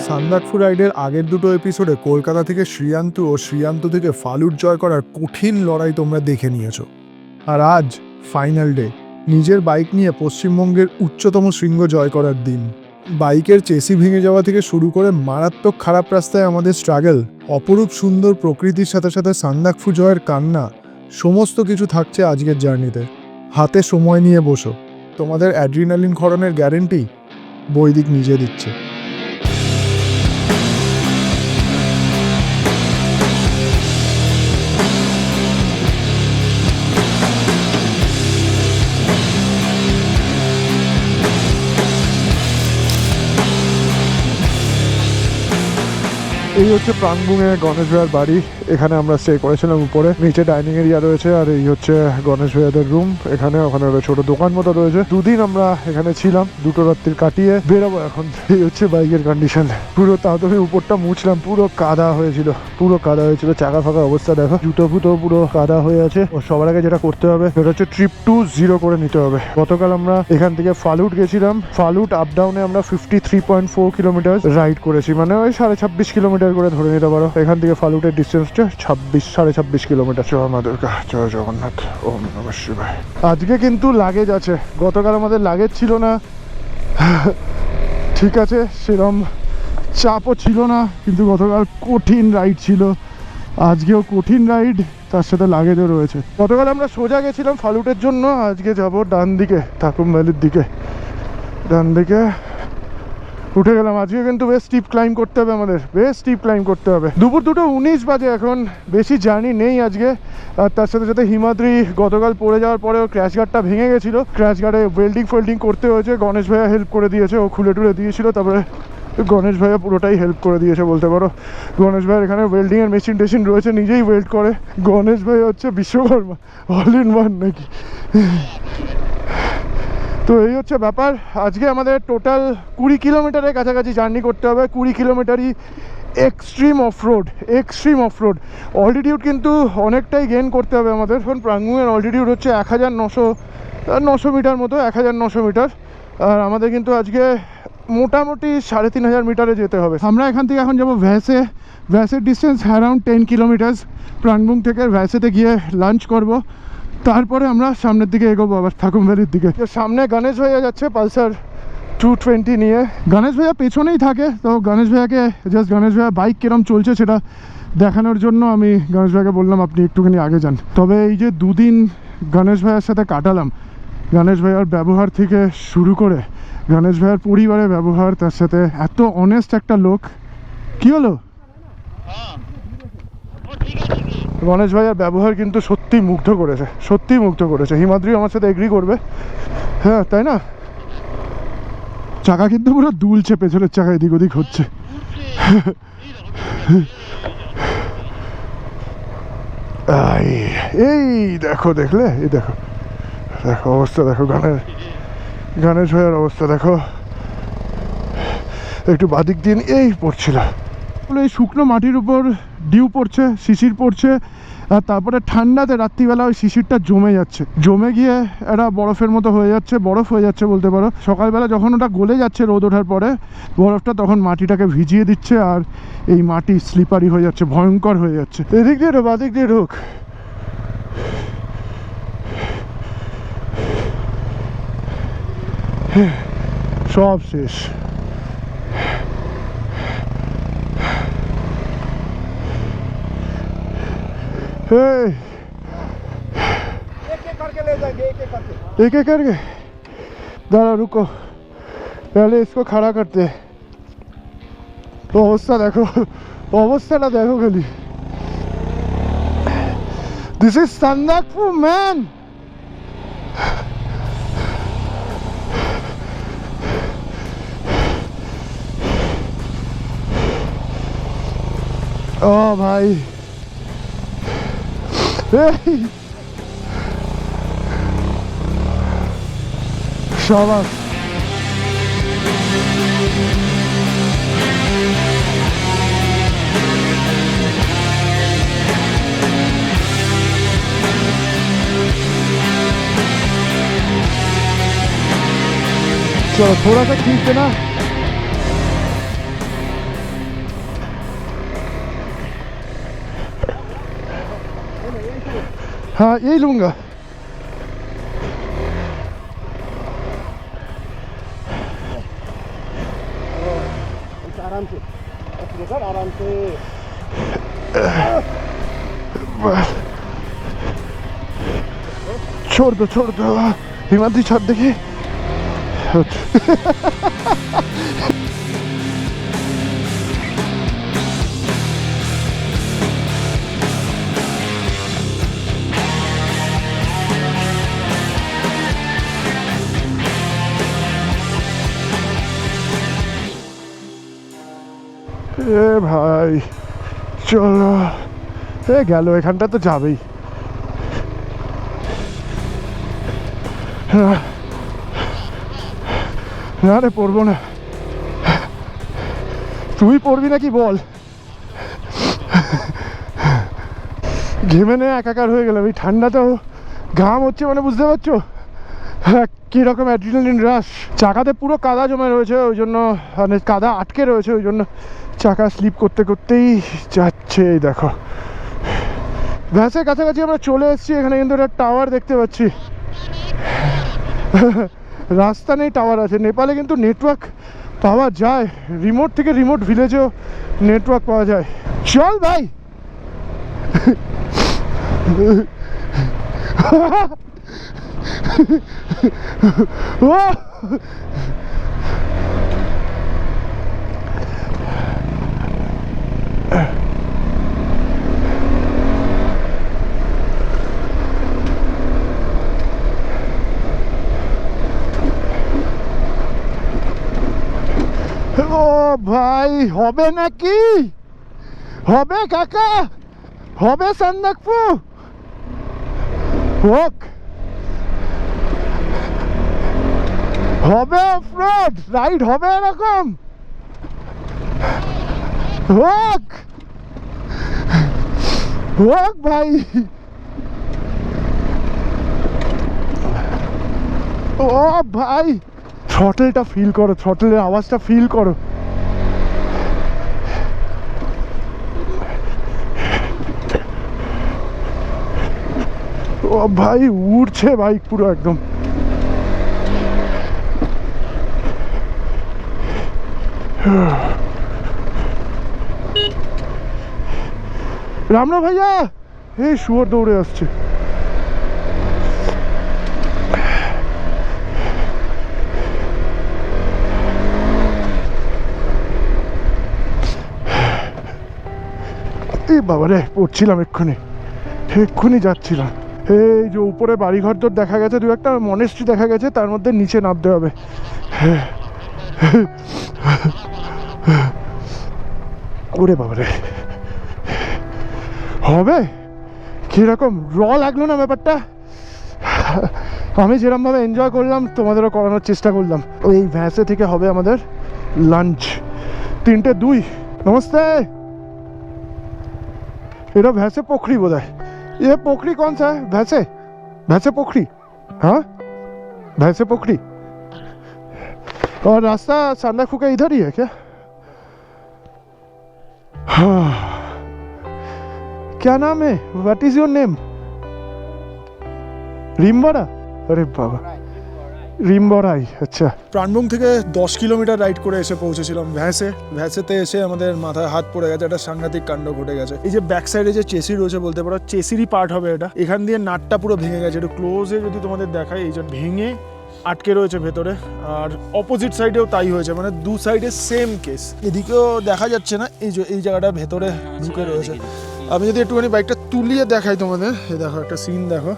সান্দাকফু রাইডের আগের দুটো এপিসোডে কলকাতা থেকে শ্রীয়ান্তু ও শ্রীয়ান্তু থেকে ফালুট জয় করার কঠিন লড়াই তোমরা দেখে নিয়েছো। আর আজ ফাইনাল ডে, নিজের বাইক নিয়ে পশ্চিমবঙ্গের উচ্চতম শৃঙ্গ জয় করার দিন। বাইকের চেসি ভেঙে যাওয়া থেকে শুরু করে মারাত্মক খারাপ রাস্তায় আমাদের স্ট্রাগল, অপরূপ সুন্দর প্রকৃতির সাথে সাথে সান্দাকফু জয়ের কান্না, সমস্ত কিছু থাকছে আজকের জার্নিতে। হাতে সময় নিয়ে বসো, তোমাদের অ্যাড্রিনালিন ক্ষরণের গ্যারেন্টি বৈদিক নিজে দিচ্ছে। এই হচ্ছে প্রাঙ্গুঙে গণেশ ভাইয়ার বাড়ি। এখানে আমরা স্টে করেছিলাম উপরে, নিচে ডাইনিং এরিয়া রয়েছে, আর এই হচ্ছে গণেশ ভাইয়াদের রুম। এখানে ওখানে ছোট দোকান মতো রয়েছে। দুদিন আমরা এখানে ছিলাম, দুটো রাত্রির কাটিয়ে বেরোবো এখন। এই হচ্ছে বাইকের কন্ডিশন পুরো। তাও তো উপরটা মুছলাম, পুরো কাদা হয়েছিল, পুরো কাদা হয়েছিল। চাকা ফাঁকা অবস্থা দেখো, জুতো ফুটো পুরো কাদা হয়ে আছে। ও সবার আগে যেটা করতে হবে সেটা হচ্ছে ট্রিপ টু 0 করে নিতে হবে। গতকাল আমরা এখান থেকে ফালুট গেছিলাম। ফালুট আপ ডাউনে আমরা 53.4 কিলোমিটার রাইড করেছি, মানে ওই 26.5 কিলোমিটার করে ধরে নিতে পারো। এখান থেকে ফালুটের ডিস্টেন্সটা 26.5 কিলোমিটার। জয় মা দুর্গা, জয় জগন্নাথ, ওম নমঃ শিবায়। আজকে কিন্তু লাগেজ আছে, গতকাল আমাদের লাগেজ ছিল না। ঠিক আছে, সেরকম চাপও ছিল না, কিন্তু গতকাল কঠিন রাইড ছিল, আজকেও কঠিন রাইড, তার সাথে লাগেজও রয়েছে। গতকাল আমরা সোজা গেছিলাম ফালুটের জন্য, আজকে যাব ডান দিকে, ঠাকুর ভ্যালির দিকে। ডান দিকে উঠে গেলাম। আজকে কিন্তু বেশ স্টিপ ক্লাইম্ব করতে হবে আমাদের, বেশ স্টিপ ক্লাইম্ব করতে হবে। দুপুর 2:19 বাজে এখন, বেশি জার্নি নেই আজকে। আর তার সাথে সাথে হিমাদ্রি গতকাল পড়ে যাওয়ার পরে ওর ক্র্যাশ গার্ডটা ভেঙে গেছিলো, ক্র্যাশ গার্ডে ওয়েল্ডিং করতে হয়েছে। গণেশ ভাইয়া হেল্প করে দিয়েছে, ও খুলে টুলে দিয়েছিল, তারপরে গণেশ ভাইয়া পুরোটাই হেল্প করে দিয়েছে বলতে পারো। গণেশ ভাইয়ের এখানে ওয়েল্ডিংয়ের মেশিন টেশিন রয়েছে, নিজেই ওয়েল্ড করে। গণেশ ভাই হচ্ছে বিশ্বকর্মা, অল ইন ওয়ান নাকি। তো এই হচ্ছে ব্যাপার। আজকে আমাদের টোটাল 20 কিলোমিটারের কাছাকাছি জার্নি করতে হবে। 20 কিলোমিটারই extreme offroad, extreme offroad. Altitude কিন্তু অনেকটাই গেইন করতে হবে আমাদের। এখন প্রাঙ্গুঙের অল্টিটিউড হচ্ছে 1900 মিটার মতো, 1900 মিটার। আর আমাদের কিন্তু আজকে মোটামুটি 3500 মিটারে যেতে হবে। আমরা এখান থেকে এখন যাবো ভ্যাসে। ভ্যাসের ডিস্টেন্স অ্যারাউন্ড 10 কিলোমিটার। প্রাঙ্গুং থেকে ভ্যাসেতে গিয়ে লাঞ্চ করব, তারপরে আমরা সামনের দিকে এগোবো আবার ঠাকুর ভ্যালির দিকে। সামনে গণেশ ভাইয়া যাচ্ছে পালসার 220 নিয়ে। গণেশ ভাইয়া পেছনেই থাকে, তো গণেশ ভাইয়াকে জাস্ট গণেশ ভাইয়া বাইক কিরম চলছে সেটা দেখানোর জন্য আমি গণেশ ভাইয়াকে বললাম আপনি একটুখানি আগে যান। তবে এই যে দুদিন গণেশ ভাইয়ার সাথে কাটালাম, গণেশ ভাইয়ার ব্যবহার থেকে শুরু করে গণেশ ভাইয়ার পরিবারের ব্যবহার, তার সাথে এত অনেস্ট একটা লোক। কি হলো? গণেশ ভাইয়ার ব্যবহার কিন্তু সত্যিই মুগ্ধ করেছে, সত্যিই মুগ্ধ করেছে। হিমাদ্রি আমার সাথে এগ্রি করবে, হ্যাঁ তাই না? চাকা কিন্তু পুরো দুলছে, পেছনের চাকা এদিক ওদিক হচ্ছে। এই দেখো, দেখলে? এই দেখো, দেখো অবস্থা দেখো, গণেশ ভাইয়ার অবস্থা দেখো। একটু বাদিক দিন এই পড়ছিল, এই শুকনো মাটির উপর ডিউ পড়ছে, শিশির পড়ছে, আর তারপরে ঠান্ডাতে রাত্রিবেলা ওই শিশিরটা জমে যাচ্ছে, জমে গিয়ে একটা বরফের মতো হয়ে যাচ্ছে, বরফ হয়ে যাচ্ছে বলতে পারো। সকালবেলা যখন ওটা গলে যাচ্ছে রোদ ওঠার পরে, বরফটা তখন মাটিটাকে ভিজিয়ে দিচ্ছে, আর এই মাটি স্লিপারি হয়ে যাচ্ছে, ভয়ঙ্কর হয়ে যাচ্ছে। এদিক দিয়ে ঢোক, বাদিক দিয়ে ঢোক। সব শেষ। एक एक करके दादा रुको, पहले इसको खड़ा करते। तो अवस्था देखो, अवस्था देखो खाली। This is Sandakphu man. ओ भाई, शाबाश। चलो थोड़ा सा खींच देना। हाँ यही लूँगा। आराम से आराम से। छोड़ दो हिमाद्री छत देखिए। এ ভাই চলো, এ গেল, এখানটা তো যাবেই। না রে পড়বো না। তুই পড়বি নাকি বল? ঘেমে নে একাকার হয়ে গেলাম, এই ঠান্ডাতেও ঘাম হচ্ছে মানে বুঝতে পারছো কীরকম অ্যাড্রিনালিন রাশ। চাকাতে পুরো কাদা জমে রয়েছে, ওই জন্য মানে কাদা আটকে রয়েছে, ওই জন্য চাকা স্লিপ করতে করতেই যাচ্ছে। এই দেখো ভ্যাসের কাছাকাছি আমরা চলে এসেছি। এখানে কিন্তু একটা টাওয়ার দেখতে পাচ্ছি। রাস্তা নেই, টাওয়ার আছে। নেপালে কিন্তু নেটওয়ার্ক পাওয়া যায়, রিমোট থেকে রিমোট ভিলেজেও নেটওয়ার্ক পাওয়া যায়। চল ভাই। ও ভাই হবে নাকি? হবে কাকা, হবে সান্দাকফু, হোক হবে অফরোড রাইড, হবে এরকম হোক হোক ভাই। ও ভাই থ্রটলটা ফিল করো, থ্রটলের আওয়াজটা ফিল করো। ও ভাই উড়ছে বাইক পুরো একদম। রামরা ভাইয়া, এই শুয়োর দৌড়ে আসছে। এই বাবা রে, পড়ছিলাম এক্ষুনি যাচ্ছিলাম। এই যে উপরে বাড়িঘর তোর দেখা গেছে, দু একটা মনেস্ট্রি দেখা গেছে, তার মধ্যে নিচে নামতে হবে। ওরে বাবা রে, হবে কিরকম র লাগলো না ব্যাপারটা। আমি যেরকমভাবে এনজয় করলাম তোমাদেরও করানোর চেষ্টা করলাম। ওই ভ্যাসে থেকে হবে আমাদের লাঞ্চ 3:02। নমস্তে। এটা ভैंसे पोखरी बोला है। ये पोखरी कौन सा है? भैंसे पोखरी। हाँ भैंसे पोखरी। और रास्ता सांदाकफू का इधर ही है क्या? हाँ क्या नाम है? What is your name? रिम्बोरा। अरे बाबा রিমবরাই। আচ্ছা, প্রাণবুং থেকে 10 কিলোমিটার রাইড করে এসে পৌঁছেছিলাম ভ্যাসেতে এসে আমাদের মাথায় হাত পড়ে গেছে, একটা সাংঘাতিক কাণ্ড ঘটে গেছে। এই যে ব্যাক সাইডে যে চেসি রয়েছে, বলতে পারো চেসিরই পার্ট হবে এটা। এখান দিয়ে নাটটা পুরো ভেঙে গেছে, একটু ক্লোজে যদি তোমাদের দেখাই, এই যে ভেঙে আটকে রয়েছে ভেতরে। আর অপোজিট সাইডেও তাই হয়েছে, মানে দু সাইডে সেম কেস। এদিকেও দেখা যাচ্ছে না, এই যে এই জায়গাটা ভেতরে ঢুকে রয়েছে। আমি যদি একটুখানি বাইকটা তুলিয়ে দেখাই তোমাদের, এই দেখো একটা সিন দেখো,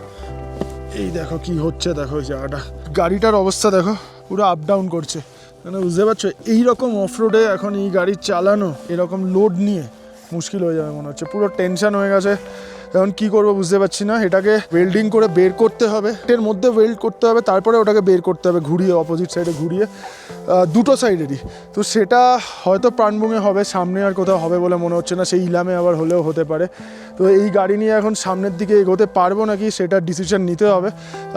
এই দেখো কি হচ্ছে, দেখো এই জায়গাটা, গাড়িটার অবস্থা দেখো, পুরো আপ ডাউন করছে। মানে বুঝতে পারছো, এইরকম অফরোডে এখন এই গাড়ি চালানো, এরকম লোড নিয়ে মুশকিল হয়ে যাবে মনে হচ্ছে। পুরো টেনশন হয়ে গেছে, এখন কি করবো বুঝতে পারছি না। এটাকে ওয়েল্ডিং করে বের করতে হবে, এর মধ্যে ওয়েল্ড করতে হবে, তারপরে ওটাকে বের করতে হবে ঘুরিয়ে, অপোজিট সাইডে ঘুরিয়ে, দুটো সাইডেরই। তো সেটা হয়তো প্রাণবুঙে হবে, সামনে আর কোথাও হবে বলে মনে হচ্ছে না। সেই ইলামে আবার হলেও হতে পারে। তো এই গাড়ি নিয়ে এখন সামনের দিকে এগোতে পারবো নাকি সেটা ডিসিশন নিতে হবে।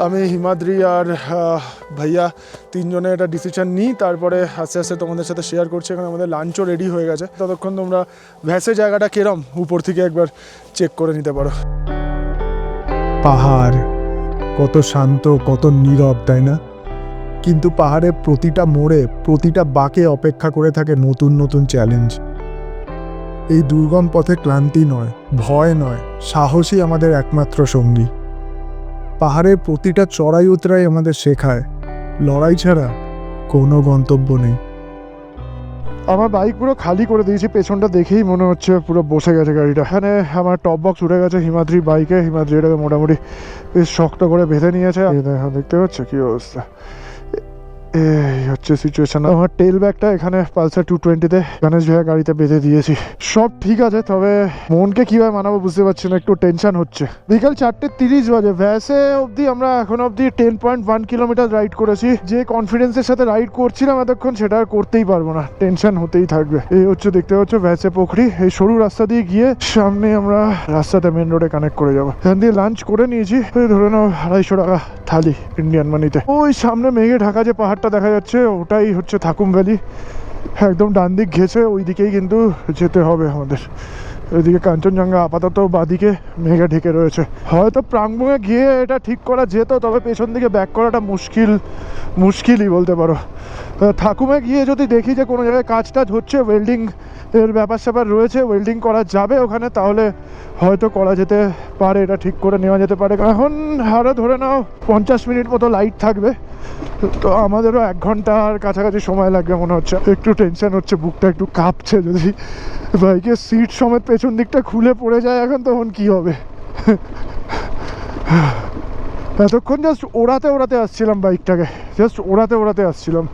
আমি হিমাদ্রি আর ভাইয়া তিনজনে এটা ডিসিশন নিই, তারপরে আস্তে আস্তে তোমাদের সাথে শেয়ার করছি। এখানে আমাদের লাঞ্চও রেডি হয়ে গেছে, ততক্ষণ তোমরা ভ্যাসে জায়গাটা কেরম উপর থেকে একবার চেক করে নিতে পারো। পাহাড় কত শান্ত, কত নীরব, তাই না? কিন্তু পাহাড়ের প্রতিটা মোড়ে, প্রতিটা বাঁকে অপেক্ষা করে থাকে নতুন নতুন চ্যালেঞ্জ। এই দুর্গম পথে ক্লান্তি নয়, ভয় নয়, সাহসই আমাদের একমাত্র সঙ্গী। পাহাড়ের প্রতিটা চড়াই উতরাই আমাদের শেখায় লড়াই ছাড়া কোনো গন্তব্য নেই। আমার বাইক পুরো খালি করে দিয়েছি, পেছনটা দেখেই মনে হচ্ছে পুরো বসে গেছে গাড়িটা। এখানে আমার টপ বক্স উঠে গেছে হিমাদ্রি বাইকে। হিমাদ্রি এটাকে মোটামুটি বেশ শক্ত করে বেঁধে নিয়েছে। দেখতে পাচ্ছ কি অবস্থা, এই হচ্ছে সিচুয়েশন। আমার টেল ব্যাগটা এখানে পালসার 220-তে গণেশ ভাইয়া গাড়িতে বেঁধে দিয়েছি। সব ঠিক আছে, তবে মনকে কিভাবে মানাবো বুঝতে পারছি না, একটু টেনশন হচ্ছে। বিকাল 4:30 বাজে। ভ্যাসে অবধি আমরা এখন অবধি 10.1 কিলোমিটার রাইড করেছি। যে কনফিডেন্সের সাথে রাইড করছিলাম এতক্ষণ, সেটা আর করতেই পারবো না, টেনশন হতেই থাকবে। এই হচ্ছে দেখতে পাচ্ছ ভ্যাসে পুকুরি। এই সরু রাস্তা দিয়ে গিয়ে সামনে আমরা রাস্তাতে মেন রোডে কানেক্ট করে যাবো। এখান দিয়ে লাঞ্চ করে নিয়েছি, ধরে নাও 250 টাকা থালি ইন্ডিয়ান মানিতে। ওই সামনে মেঘে ঢাকা যে পাহাড়টা দেখা যাচ্ছে, ওটাই হচ্ছে থাকুম ভ্যালি। একদম ডান দিক ঘেঁষে ওই দিকেই কিন্তু যেতে হবে আমাদের। ওইদিকে কাঞ্চনজঙ্ঘা আপাতত বাদিকে মেঘে ঢেকে রয়েছে। হয়তো প্রাঙ্গণে গিয়ে এটা ঠিক করা যেত, তবে পেছন দিকে ব্যাক করাটা মুশকিলই বলতে পারো। থাকুমে গিয়ে যদি দেখি যে কোনো জায়গায় কাজ টাজ হচ্ছে, ওয়েল্ডিং এর ব্যাপার স্যাপার রয়েছে, ওয়েল্ডিং করা যাবে ওখানে, তাহলে হয়তো করা যেতে পারে, এটা ঠিক করে নেওয়া যেতে পারে। এখন আরও ধরে নাও 50 মিনিট মতো লাইট থাকবে, তো আমাদেরও 1 ঘন্টার কাছাকাছি সময় লাগবে মনে হচ্ছে। একটু টেনশন হচ্ছে, বুকটা একটু কাঁপছে। যদি বাইকের সিট সমেত পেছন দিকটা খুলে পড়ে যায় এখন, তখন কি হবে। এতক্ষণ জাস্ট ওড়াতে আসছিলাম বাইকটাকে, জাস্ট ওড়াতে আসছিলাম।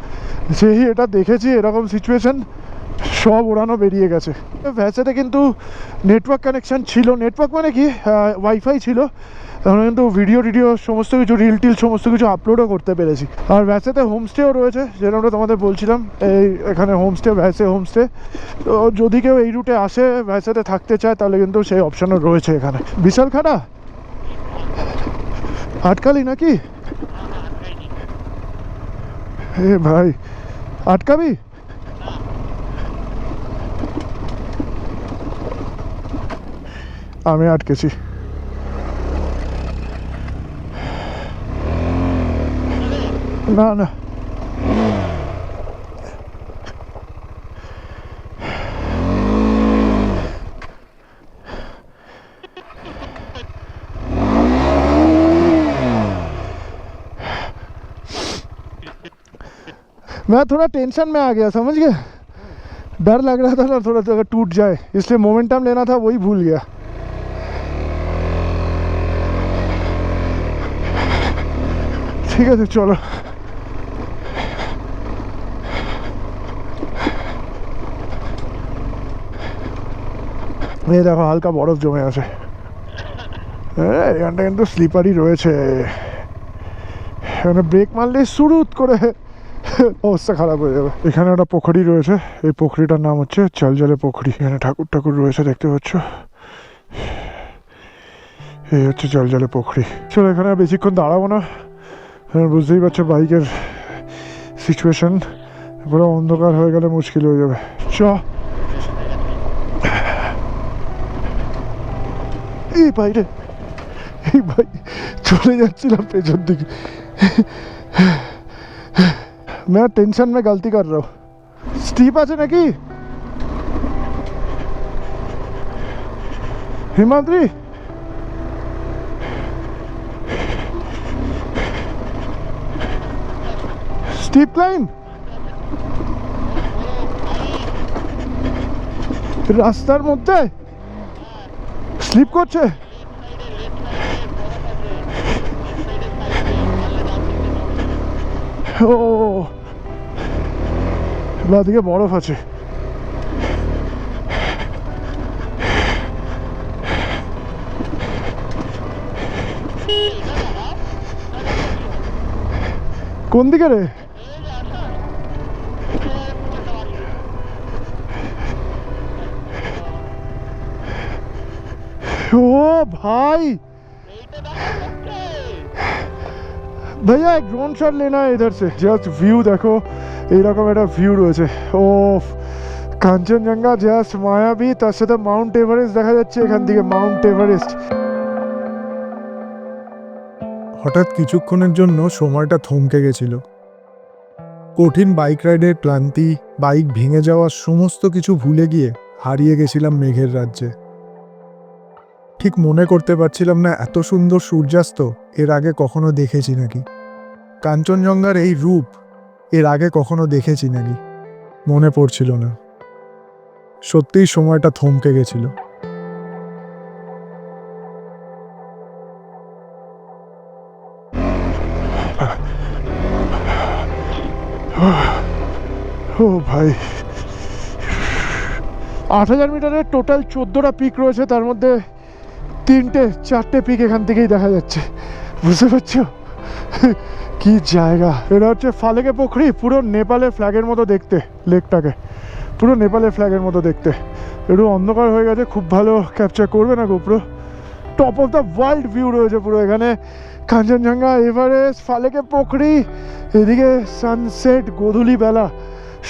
সেই এটা দেখেছি এরকম সিচুয়েশন, সব ওড়ানো বেরিয়ে গেছে। ভ্যাসেতে কিন্তু নেটওয়ার্ক কানেকশান ছিল, নেটওয়ার্ক মানে কি ওয়াইফাই ছিল। আমরা কিন্তু ভিডিও সমস্ত কিছু, রিল টিল সমস্ত কিছু আপলোডও করতে পেরেছি। আর ভ্যাসেতে হোমস্টেও রয়েছে, যেরকমটা তোমাদের বলছিলাম। এই এখানে হোমস্টে, ভ্যাসে হোমস্টে। তো যদি কেউ এই রুটে আসে, ভ্যাসেতে থাকতে চায়, তাহলে কিন্তু সেই অপশানও রয়েছে এখানে। বিশাল খাড়া আটকালি নাকি? এ ভাই, আটকাবি? আমি আটকেছি। না না, मैं थोड़ा टेंशन में आ गया, समझ गया। डर लग रहा था ना थोड़ा सा अगर टूट जाए, इसलिए मोमेंटम लेना था, वही भूल गया। ঠিক আছে চলো। এই দেখো হালকা বরফ জমে আছে। এখানটা কিন্তু স্লিপারই রয়েছে, এখানে ব্রেক মারলে শুরুত করে অবস্থা খারাপ হয়ে যাবে। এখানে একটা পুকুরি রয়েছে, এই পুকুরিটার নাম হচ্ছে জলজলে পুকুরি। এখানে ঠাকুর রয়েছে দেখতে পাচ্ছ, এই হচ্ছে জলজলে পুকুরি। চলো এখানে বেশিক্ষণ দাঁড়াবো না, বুঝতেই পারছো বাইকের সিচুয়েশন, পুরো অন্ধকার হয়ে গেলে মুশকিল হয়ে যাবে। চ এই বাইরে, এই ভাই চলে যাচ্ছিলাম পেছন দিকে। मैं टेंशन में गलती कर रहा हूँ। स्टीप আছে নাকি হিমাদ্রি? স্টিপ ক্লাইম রাস্তার মধ্যে স্লিপ করছে। ও বাদিকে বরফ আছে। কোন দিকে রে? ও भाई, भैया एक ड्रोन शॉट लेना है इधर से। जस्ट व्यू देखो, এইরকম একটা ভিউ রয়েছে। ও কাঞ্চনজঙ্ঘা জাস্ট মায়াবী, তার সাথে মাউন্ট এভারেস্ট দেখা যাচ্ছে এখান থেকে, মাউন্ট এভারেস্ট। হঠাৎ কিছুক্ষণের জন্য সময়টা থমকে গেছিল। কঠিন বাইক রাইডের ক্লান্তি, বাইক ভেঙে যাওয়ার সমস্ত কিছু ভুলে গিয়ে হারিয়ে গেছিলাম মেঘের রাজ্যে। ঠিক মনে করতে পারছিলাম না এত সুন্দর সূর্যাস্ত এর আগে কখনো দেখেছি নাকি, কাঞ্চনজঙ্ঘার এই রূপ এর আগে কখনো দেখেছি নাকি, মনে পড়ছিল না। সত্যিই সময়টা থমকে গেছিল। ও ভাই, 8,000 মিটারের টোটাল 14টা পিক রয়েছে, তার মধ্যে 4টে পিক এখান থেকেই দেখা যাচ্ছে। বুঝতে পারছো কি জায়গা? এটা হচ্ছে ফালেকে পোখরি, পুরো নেপালের ফ্ল্যাগের মতো দেখতে। লেকটাকে পুরো নেপালের ফ্ল্যাগের মতো দেখতে। একটু অন্ধকার হয়ে গেছে, খুব ভালো ক্যাপচার করবে না GoPro. Top of the world view রয়েছে পুরো এখানে। কাঞ্চনজঙ্ঘা, এভারেস্ট, ফালেকে পোখরি, এদিকে সানসেট, গোধূলি বেলা,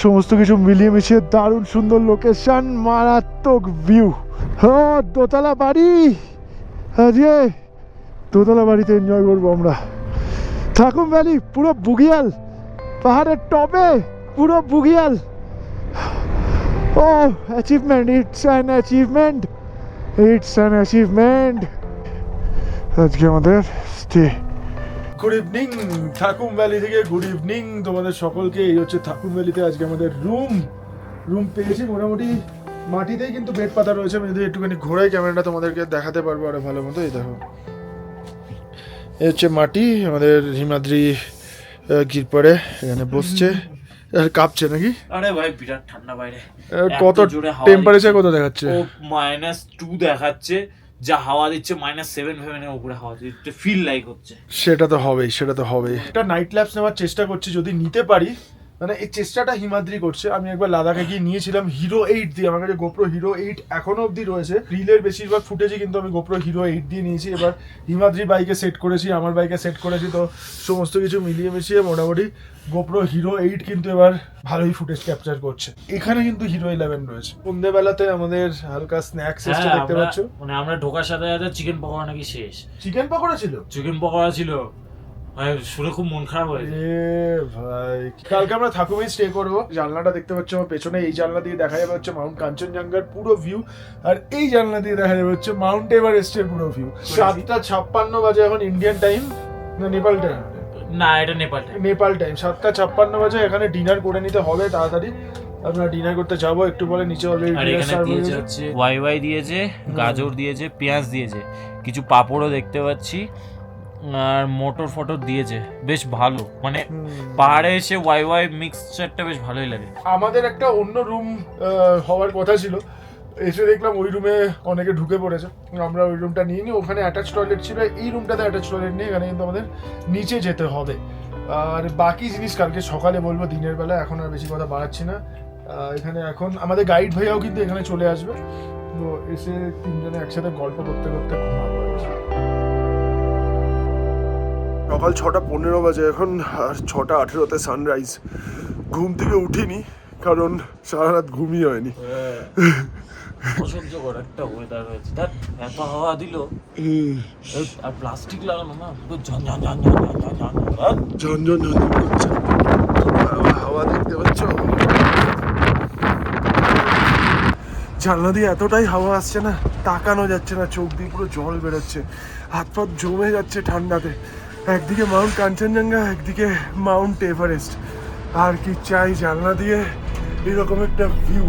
সমস্ত কিছু মিলিয়ে মিশিয়ে দারুণ সুন্দর লোকেশন, মারাত্মক ভিউ। হ্যাঁ, দোতলা বাড়ি। আজকে দোতলা বাড়িতে এনজয় করবো আমরা। থাকুম ভ্যালি পুরো বুগিয়াল, পাহাড়ের টপে পুরো বুগিয়াল। ও achievement, it's an achievement, it's an achievement. আজকে আমাদের stay. Good evening Thakum valley থেকে, গুড ইভিনিং তোমাদের সকলকে। এই হচ্ছে থাকুম ভ্যালিতে আজকে আমাদের রুম পেয়েছি মোটামুটি। মাটিতেই কিন্তু বেড পাতা রয়েছে। আমি যদি একটুখানি ঘোরাই ক্যামেরাটা তোমাদেরকে দেখাতে পারবো আরো ভালো মতো। এই দেখো, এই হচ্ছে মাটি। আমাদের হিমাদ্রি গিরপরে এখানে বসছে আর কাঁপছে নাকি? আরে ভাই বিরাট ঠান্ডা বাইরে। কত টেম্পারেচার কত দেখাচ্ছে? ও -2 দেখাচ্ছে, যা হাওয়া দিচ্ছে -7 এর উপরে হাওয়া দিচ্ছে, ফিল লাইক হচ্ছে। সেটা তো হবেই, সেটা তো হবেই। একটা নাইট ল্যাপস নেওয়ার চেষ্টা করছি, যদি নিতে পারি। মানে এই চেষ্টাটা হিমাদ্রি করছে। আমি একবার লাদাখে গিয়ে নিয়েছিলাম হিরো 8 দিয়ে। আমার কাছে গোপ্রো হিরো 8 এখনো অবধি রয়েছে। রিলের বেশিরভাগ ফুটেজই কিন্তু আমি গোপ্রো হিরো 8 দিয়ে নিয়েছি। এবার হিমাদ্রি বাইকে সেট করেছি, আমার বাইকে সেট করেছি, তো সমস্ত কিছু মিলিয়ে মিশিয়ে মোটামুটি গোপ্রো হিরো 8 কিন্তু এবার ভালোই ফুটেজ ক্যাপচার করছে। এখানে কিন্তু হিরো 11 রয়েছে। সন্ধ্যেবেলাতে আমাদের হালকা স্ন্যাক্স এসে দেখতে পাচ্ছ। মানে আমরা ঢোকার সাথে সাথে চিকেন পকোড়া নাকি শেষ। চিকেন পকোড়া ছিল? চিকেন পকোড়া ছিল ভাই, শুনে খুব মন খারাপ হয়েছে। ভাই, কালকে আমরা থাকুমেই স্টে করবো। জানলাটা দেখতে পাচ্ছ আমার পেছনে, এই জানলা দিয়ে দেখা যাবে হচ্ছে মাউন্ট কাঞ্চনজঙ্ঘার পুরো ভিউ, আর এই জানলা দিয়ে দেখা যাবে হচ্ছে মাউন্ট এভারেস্টের পুরো ভিউ। 7:56 বাজে এখন ইন্ডিয়ান টাইম, না নেপাল টাইম? না, এটা নেপাল টাইম। নেপাল টাইম 7:56 বাজে। এখানে ডিনার করে নিতে হবে তাড়াতাড়ি। আমরা ডিনার করতে যাবো একটু পরে। নিচে অলরেডি আর এখানে দিয়েছে হচ্ছে ওয়াই দিয়েছে, গাজর দিয়েছে, পেঁয়াজ দিয়েছে, কিছু পাঁপড়ও দেখতে পাচ্ছি, আর মোটর ফটর দিয়েছে। বেশ ভালো, মানে পাহাড়ে এসে ওয়াই মিক্সচারটা বেশ ভালোই লাগে। আমাদের একটা অন্য রুম হওয়ার কথা ছিল, এসে দেখলাম ওই রুমে অনেকে ঢুকে পড়েছে। আমরা ওই রুমটা নিয়ে নিই। ওখানে অ্যাটাচ টয়লেট ছিল, এই রুমটাতে অ্যাটাচ টয়লেট নেই। এখানে কিন্তু আমাদের নিচে যেতে হবে। আর বাকি জিনিস কালকে সকালে বলবো, দিনের বেলা। এখন আর বেশি কথা বাড়াচ্ছি না। এখানে এখন আমাদের গাইড ভাইয়াও কিন্তু এখানে চলে আসবে, তো এসে তিনজনে একসাথে গল্প করতে করতে ঘুমাবো। সকাল 6:15 বাজে এখন, আর 6:18 সানরাইজ। ঘুম থেকে উঠিনি কারণ সারা রাত ঘুমই হয়নি। অসহ্যকর একটা ওয়েদার হয়েছে। এত হাওয়া দিল, আর প্লাস্টিক লাগানো না, ঝনঝন করছে। হাওয়া দেখতে পাচ্ছ? জানলা দিয়ে এতটাই হাওয়া আসছে না, তাকানো যাচ্ছে না, চোখ দিয়ে পুরো জল বেরোচ্ছে, হাত পা জমে যাচ্ছে ঠান্ডাতে। একদিকে মাউন্ট কাঞ্চনজঙ্ঘা, একদিকে মাউন্ট এভারেস্ট। আর কি চাই জানলা দিয়ে এরকম একটা ভিউ।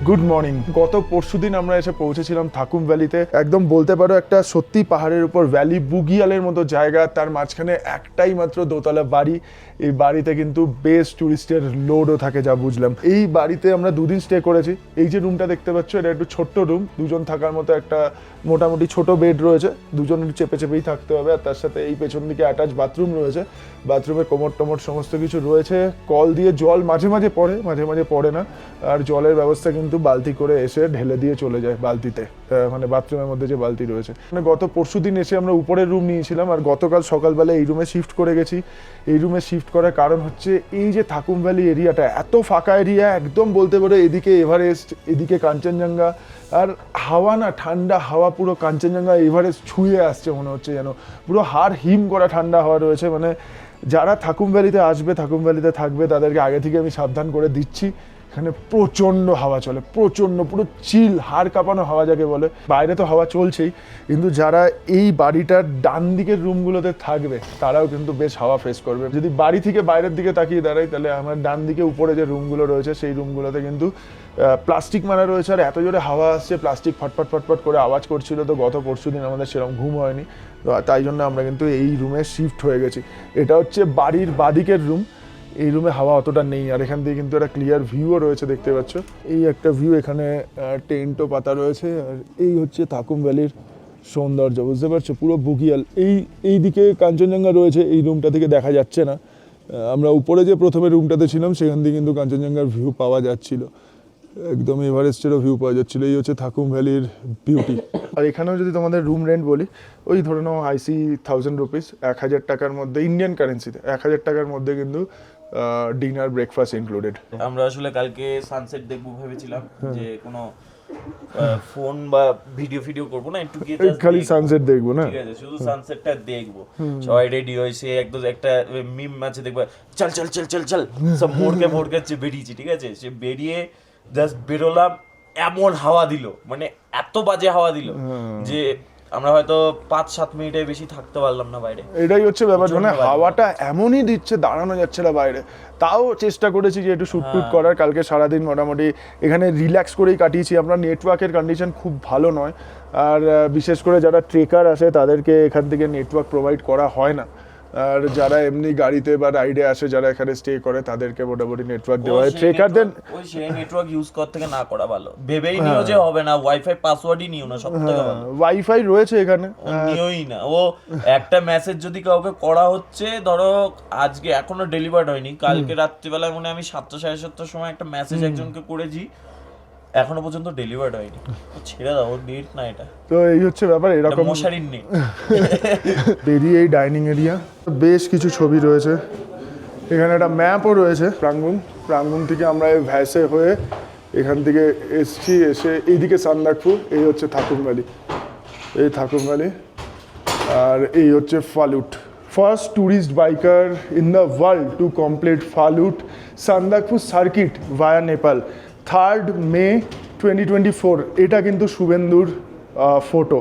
Good morning. গত পরশুদিন আমরা এসে পৌঁছেছিলাম থাকুম ভ্যালিতে। একদম বলতে পারো একটা সত্যি পাহাড়ের উপর ভ্যালি, বুগিয়ালের মতো জায়গা। তার মাঝখানে একটাই মাত্র দোতলা বাড়ি। এই বাড়িতে কিন্তু বেশ টুরিস্টের লোডও থাকে যা বুঝলাম। এই বাড়িতে আমরা 2 দিন স্টে করেছি। এই যে রুমটা দেখতে পাচ্ছ, এটা একটু ছোট্ট রুম, 2 জন থাকার মতো একটা মোটামুটি ছোট বেড রয়েছে। 2 জন চেপে চেপেই থাকতে হবে। আর তার সাথে এই পেছন দিকে অ্যাটাচ বাথরুম রয়েছে। বাথরুমে কোমর টোমর সমস্ত কিছু রয়েছে। কল দিয়ে জল মাঝে মাঝে পড়ে, মাঝে মাঝে পড়ে না। আর জলের ব্যবস্থা কিন্তু বালতি করে এসে ঢেলে দিয়ে চলে যায় বালতিতে, মানে বাথরুমের মধ্যে যে বালতি রয়েছে। মানে গত পরশুদিন এসে আমরা উপরের রুম নিয়েছিলাম, আর গতকাল সকালবেলা এই রুমে শিফট করে গেছি। এই রুমে শিফট করার কারণ হচ্ছে এই যে থাকুম ভ্যালি এরিয়াটা এত ফাঁকা এরিয়া, একদম বলতে পারো এদিকে এভারেস্ট, এদিকে কাঞ্চনজঙ্ঘা, আর হাওয়া না ঠান্ডা হাওয়া, পুরো কাঞ্চনজঙ্ঘা এভারেস্ট ছুঁয়ে আসছে মনে হচ্ছে, যেন পুরো হাড় হিম করা ঠান্ডা হাওয়া রয়েছে। মানে যারা থাকুম ভ্যালিতে আসবে, থাকুম ভ্যালিতে থাকবে, তাদেরকে আগে থেকে আমি সাবধান করে দিচ্ছি, এখানে প্রচণ্ড হাওয়া চলে, প্রচণ্ড, পুরো চিল, হাড় কাঁপানো হাওয়া যাকে বলে। বাইরে তো হাওয়া চলছেই, কিন্তু যারা এই বাড়িটার ডান দিকের রুমগুলোতে থাকবে তারাও কিন্তু বেশ হাওয়া ফেস করবে। যদি বাড়ি থেকে বাইরের দিকে তাকিয়ে দাঁড়াই, তাহলে আমার ডান দিকে উপরে যে রুমগুলো রয়েছে সেই রুমগুলোতে কিন্তু প্লাস্টিক মারা রয়েছে, আর এত জোরে হাওয়া আসছে, প্লাস্টিক ফটফট ফটফট করে আওয়াজ করছিল। তো গত পরশুদিন আমাদের সেরকম ঘুম হয়নি, তো তাই জন্য আমরা কিন্তু এই রুমে শিফট হয়ে গেছি। এটা হচ্ছে বাড়ির বাদিকের রুম, এই রুমে হাওয়া অতটা নেই, আর এখান থেকে কিন্তু একটা ক্লিয়ার ভিউও রয়েছে, দেখতে পাচ্ছ। এই একটা ভিউ, এখানে টেন্টও পাতা রয়েছে, আর এই হচ্ছে থাকুম ভ্যালির সৌন্দর্য, বুঝতে পারছো, পুরো বুগিয়াল। এই দিকে কাঞ্চনজঙ্ঘা রয়েছে, এই রুমটা থেকে দেখা যাচ্ছে না। আমরা উপরে যে প্রথমে রুমটাতে ছিলাম সেখান থেকে কিন্তু কাঞ্চনজঙ্ঘার ভিউ পাওয়া যাচ্ছিল, একদম এভারেস্টেরও ভিউ পাওয়া যাচ্ছিলো। এই হচ্ছে থাকুম ভ্যালির বিউটি। আর এখানেও যদি তোমাদের রুম রেন্ট বলি, ওই ধরে নাও আইসি 1000 রুপিস, 1000 টাকার মধ্যে, ইন্ডিয়ান কারেন্সিতে 1000 টাকার মধ্যে কিন্তু ডিনার ব্রেকফাস্ট ইনক্লুডেড। আমরা আসলে কালকে সানসেট দেখবো ভেবেছিলাম, যে কোনো ফোন বা ভিডিও করবো না, একটু গিয়ে খালি সানসেট দেখবো না, ঠিক আছে, শুধু সানসেটটা দেখবো। সবাই রেডি হয়েছে, একদম একটা মিম আছে দেখবা, চল চল চল চল চল, সব মোড়কে বেরিয়েছি, ঠিক আছে। সে বেরিয়ে জাস্ট বেরোলাম, এমন হাওয়া দিল, মানে এত বাজে হাওয়া দিল যে আমরা হয়তো 5-7 মিনিটের বেশি থাকতে পারলাম না বাইরে। এটাই হচ্ছে ব্যাপার, মানে হাওয়াটা এমনই দিচ্ছে, দাঁড়ানো যাচ্ছে না বাইরে। তাও চেষ্টা করেছি যে একটু শুটটুট করার। কালকে সারাদিন মোটামুটি এখানে রিল্যাক্স করেই কাটিয়েছি আমরা। নেটওয়ার্কের কন্ডিশন খুব ভালো নয়, আর বিশেষ করে যারা ট্রেকার আসে তাদেরকে এখান থেকে নেটওয়ার্ক প্রোভাইড করা হয় না, আর যারা এমনি গাড়িতে বা রাইডে আসে, যারা এখানে স্টে করে, তাদেরকে মোটামুটি নেটওয়ার্ক দেওয়া হয়। ট্রেকারদের ওই সেই নেটওয়ার্ক ইউজ করার থেকে না করা ভালো, ভেবেই নিও যে হবে না, ওয়াইফাই পাসওয়ার্ডই নিও না, সবথেকে ভালো। ওয়াইফাই রয়েছে এখানে, নিওই না। ও একটা মেসেজ যদি কাউকে করা হচ্ছে, ধরো আজকে এখনো ডেলিভার্ড হয়নি, কালকে রাত্রিবেলায় মনে হয় আমি 7টা 7:30টার সময় একটা মেসেজ একজনকে করেছি, এখনো পর্যন্ত ডেলিভার্ড হয়নি। ছেড়ে দাও, নেট না এটা। তো এই হচ্ছে ব্যাপার, এরকম মশারির নেট। বেরিয়ে এই ডাইনিং এরিয়া, বেশ কিছু ছবি রয়েছে এখানে, একটা ম্যাপও রয়েছে। প্রাঙ্গুন থেকে আমরা এই ভ্যাসে হয়ে এখান থেকে এসছি, এসে এইদিকে সান্দাকফু, এই হচ্ছে থাকুম ভ্যালি, এই থাকুম ভ্যালি, আর এই হচ্ছে Phalut. First tourist biker in the world to complete Phalut Sandakphu circuit via Nepal, 3rd May 2024। এটা কিন্তু শুভেন্দুর ফটো,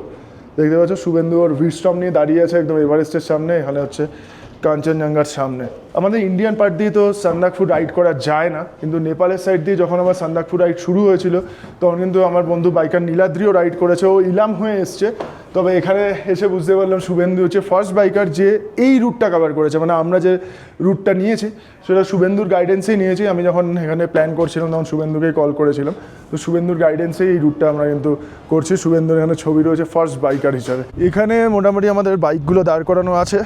দেখতে পাচ্ছ, শুভেন্দু ওর ভিস্টম নিয়ে দাঁড়িয়ে আছে একদম এভারেস্টের সামনে, এখানে হচ্ছে কাঞ্চনজঙ্ঘার সামনে। আমাদের ইন্ডিয়ান পার্ট দিয়ে তো সান্দাকফু রাইড করা যায় না, কিন্তু নেপালের সাইড দিয়ে যখন আমার সান্দাকফু রাইড শুরু হয়েছিল, তখন কিন্তু আমার বন্ধু বাইকার নীলাদ্রিও রাইড করেছে, ও ইলাম হয়ে এসছে। তবে এখানে এসে বুঝতে পারলাম শুভেন্দু হচ্ছে ফার্স্ট বাইকার যে এই রুটটা কভার করেছে, মানে আমরা যে রুটটা নিয়েছি সেটা শুভেন্দুর গাইডেন্সেই নিয়েছি। আমি যখন এখানে প্ল্যান করছিলাম তখন শুভেন্দুকেই কল করেছিলাম, তো শুভেন্দুর গাইডেন্সেই এই রুটটা আমরা কিন্তু করছি। শুভেন্দুর এখানে ছবি রয়েছে ফার্স্ট বাইকার হিসাবে। এখানে মোটামুটি আমাদের বাইকগুলো দাঁড় করানো আছে,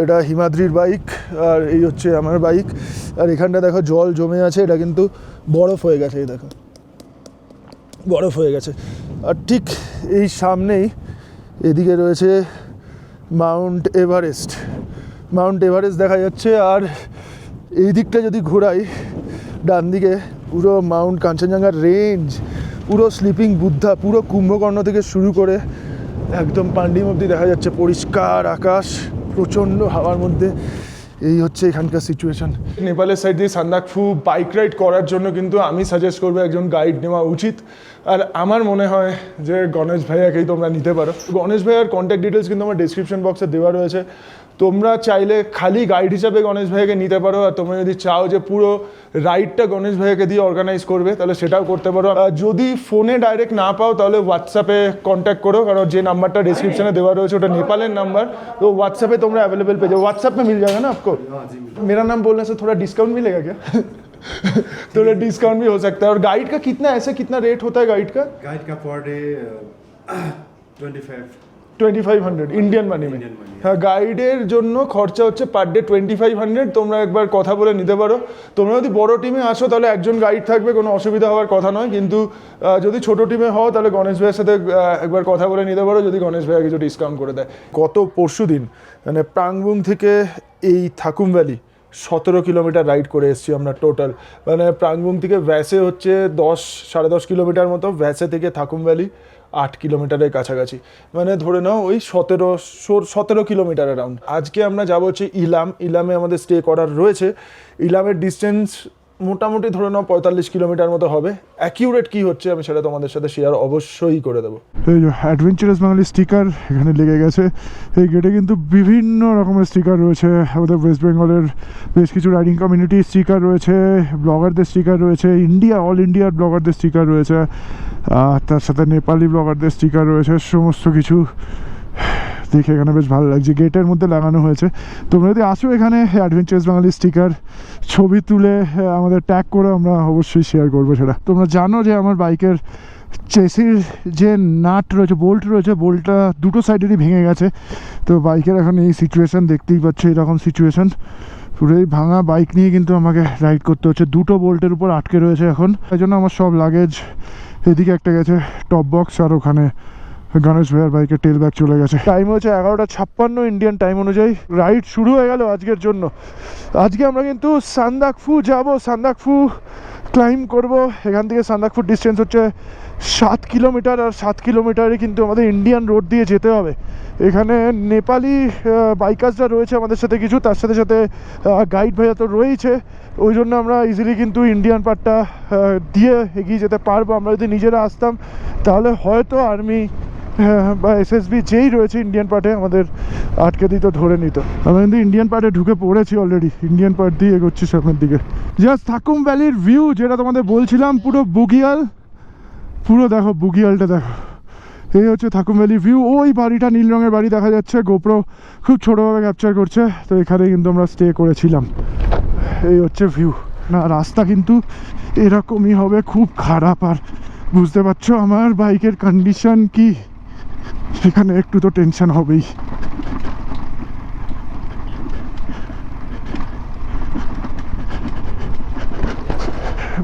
এটা হিমাদ্রির বাইক, আর এই হচ্ছে আমার বাইক। আর এখানটা দেখো জল জমে আছে, এটা কিন্তু বরফ হয়ে গেছে, এই দেখো বরফ হয়ে গেছে। আর ঠিক এই সামনেই এদিকে রয়েছে মাউন্ট এভারেস্ট দেখা যাচ্ছে। আর এই দিকটা যদি ঘোরাই ডান দিকে, পুরো মাউন্ট কাঞ্চনজঙ্ঘার রেঞ্জ, পুরো স্লিপিং বুদ্ধা, পুরো কুম্ভকর্ণ থেকে শুরু করে একদম পান্ডিম অবধি দেখা যাচ্ছে, পরিষ্কার আকাশ, প্রচণ্ড হাওয়ার মধ্যে। এই হচ্ছে এখানকার সিচুয়েশন। নেপালের সাইড দিয়ে সান্দাকফু বাইক রাইড করার জন্য কিন্তু আমি সাজেস্ট করবো একজন গাইড নেওয়া উচিত, আর আমার মনে হয় যে গণেশ ভাইয়াকেই তোমরা নিতে পারো। গণেশ ভাইয়ার কন্ট্যাক্ট ডিটেলস কিন্তু আমার ডিসক্রিপশন বক্সে দেওয়া রয়েছে, তোমরা চাইলে খালি গাইড হিসাবে গণেশ ভাইয়াকে নিতে পারো, আর তোমরা যদি চাও যে পুরো রাইডটা গণেশ ভাইয়াকে দিয়ে অর্গানাইজ করবে তাহলে সেটাও করতে পারো। আর যদি ফোনে ডাইরেক্ট না পাও তাহলে হোয়াটসঅ্যাপে কন্ট্যাক্ট করো, কারণ যে নাম্বারটা ডিসক্রিপশনে দেওয়া রয়েছে ওটা নেপালের নাম্বার, তো হোয়াটসঅ্যাপে তোমরা अवेलेबल পেয়ে যাবে। व्हाट्सएप में मिल जाएगा ना आपको? मेरा नाम बोलने से थोड़ा डिस्काउंट मिलेगा क्या? थोड़ा डिस्काउंट भी हो सकता है। और गाइड का कितना रेट होता है गाइड का? गाइड का पर डे 25 2500 ইন্ডিয়ান মানি হ্যাঁ, গাইডের জন্য খরচা হচ্ছে পার ডে 2500। তোমরা একবার কথা বলে নিতে পারো। তোমরা যদি বড় টিমে আসো তাহলে একজন গাইড থাকবে, কোনো অসুবিধা হওয়ার কথা নয়। কিন্তু যদি ছোট টিমে হও তাহলে গণেশ ভাইয়ের সাথে একবার কথা বলে নিতে পারো, যদি গণেশ ভাইয়া কিছু ডিসকাউন্ট করে দেয়। গত পরশু দিন মানে প্রাংবুং থেকে এই থাকুম ভ্যালি 17 কিলোমিটার রাইড করে এসেছি আমরা টোটাল। মানে প্রাংবুং থেকে ভ্যাসে হচ্ছে 10-10.5 কিলোমিটার মতো, ভ্যাসে থেকে থাকুম ভ্যালি 8 কিলোমিটারের কাছাকাছি। মানে ধরে নাও ওই 17 কিলোমিটার অ্যারাউন্ড। আজকে আমরা যাবো হচ্ছে ইলামে আমাদের স্টে করার রয়েছে। ইলামের ডিস্টেন্স মোটামুটি ধরে নাও 45 কিলোমিটার মতো হবে। অ্যাকিউরেট কী হচ্ছে আমি সেটা তোমাদের সাথে শেয়ার অবশ্যই করে দেবো। এই যে অ্যাডভেঞ্চারাস বাঙালি স্টিকার এখানে লেগে গেছে। এই গেটে কিন্তু বিভিন্ন রকমের স্টিকার রয়েছে। আমাদের ওয়েস্ট বেঙ্গলের বেশ কিছু রাইডিং কমিউনিটির স্টিকার রয়েছে, ব্লগারদের স্টিকার রয়েছে, অল ইন্ডিয়ার ব্লগারদের স্টিকার রয়েছে, তার সাথে নেপালি ব্লগারদের স্টিকার রয়েছে। সমস্ত কিছু দেখে এখানে বেশ ভালো লাগছে, গেটের মধ্যে লাগানো হয়েছে। তোমরা যদি আসো এখানে অ্যাডভেঞ্চারাস বাঙালি স্টিকার ছবি তুলে আমাদের ট্যাগ করে আমরা অবশ্যই শেয়ার করবো সেটা। তোমরা জানো যে আমার বাইকের চেসির যে নাট রয়েছে, বোল্ট রয়েছে, বোল্টটা দুটো সাইডেরই ভেঙে গেছে। তো বাইকের এখন এই সিচুয়েশান দেখতেই পাচ্ছ, এরকম সিচুয়েশান। পুরো এই ভাঙা বাইক নিয়ে কিন্তু আমাকে রাইড করতে হচ্ছে, দুটো বোল্টের উপর আটকে রয়েছে এখন। তাই জন্য আমার সব লাগেজ এদিকে একটা গেছে টপ বক্স, আর ওখানে গণেশ ভাইয়ার বাইকের টেল ব্যাগ চলে গেছে। টাইম হচ্ছে 11:56 ইন্ডিয়ান টাইম অনুযায়ী। রাইড শুরু হয়ে গেল আজকের জন্য। আজকে আমরা কিন্তু সান্দাকফু যাব, সান্দাকফু ক্লাইম্ব করব। এখান থেকে সান্দাকফুর ডিস্টেন্স হচ্ছে 7 কিলোমিটার, আর 7 কিলোমিটারে কিন্তু আমাদের ইন্ডিয়ান রোড দিয়ে যেতে হবে। এখানে নেপালি বাইকার্সরা রয়েছে আমাদের সাথে কিছু, তার সাথে সাথে গাইড ভাইয়া তো রয়েছে। ওই জন্য আমরা ইজিলি কিন্তু ইন্ডিয়ান পার্টটা দিয়ে এগিয়ে যেতে পারবো। আমরা যদি নিজেরা আসতাম তাহলে হয়তো আর্মি বা এসএসবি যেই রয়েছে ইন্ডিয়ান পার্টে আমাদের আটকে দিত, ধরে নিত। আমরা কিন্তু ইন্ডিয়ান পার্টে ঢুকে পড়েছি অলরেডি, ইন্ডিয়ান পার্ট দিয়ে এগোচ্ছি সামনের দিকে। জাস্ট থাকুম ভ্যালির ভিউ যেটা তোমাদের বলছিলাম, পুরো বুগিয়াল, পুরো দেখো বুগিয়ালটা দেখো। এই হচ্ছে থাকুম ভ্যালি ভিউ। ওই বাড়িটা নীল রঙের বাড়ি দেখা যাচ্ছে, গোপ্রো খুব ছোটোভাবে ক্যাপচার করছে। তো এখানে কিন্তু আমরা স্টে করেছিলাম। এই হচ্ছে ভিউ। না, রাস্তা কিন্তু এরকমই হবে, খুব খারাপ। আর বুঝতে পারছো আমার বাইকের কন্ডিশন কি, সেখানে একটু তো টেনশন হবেই।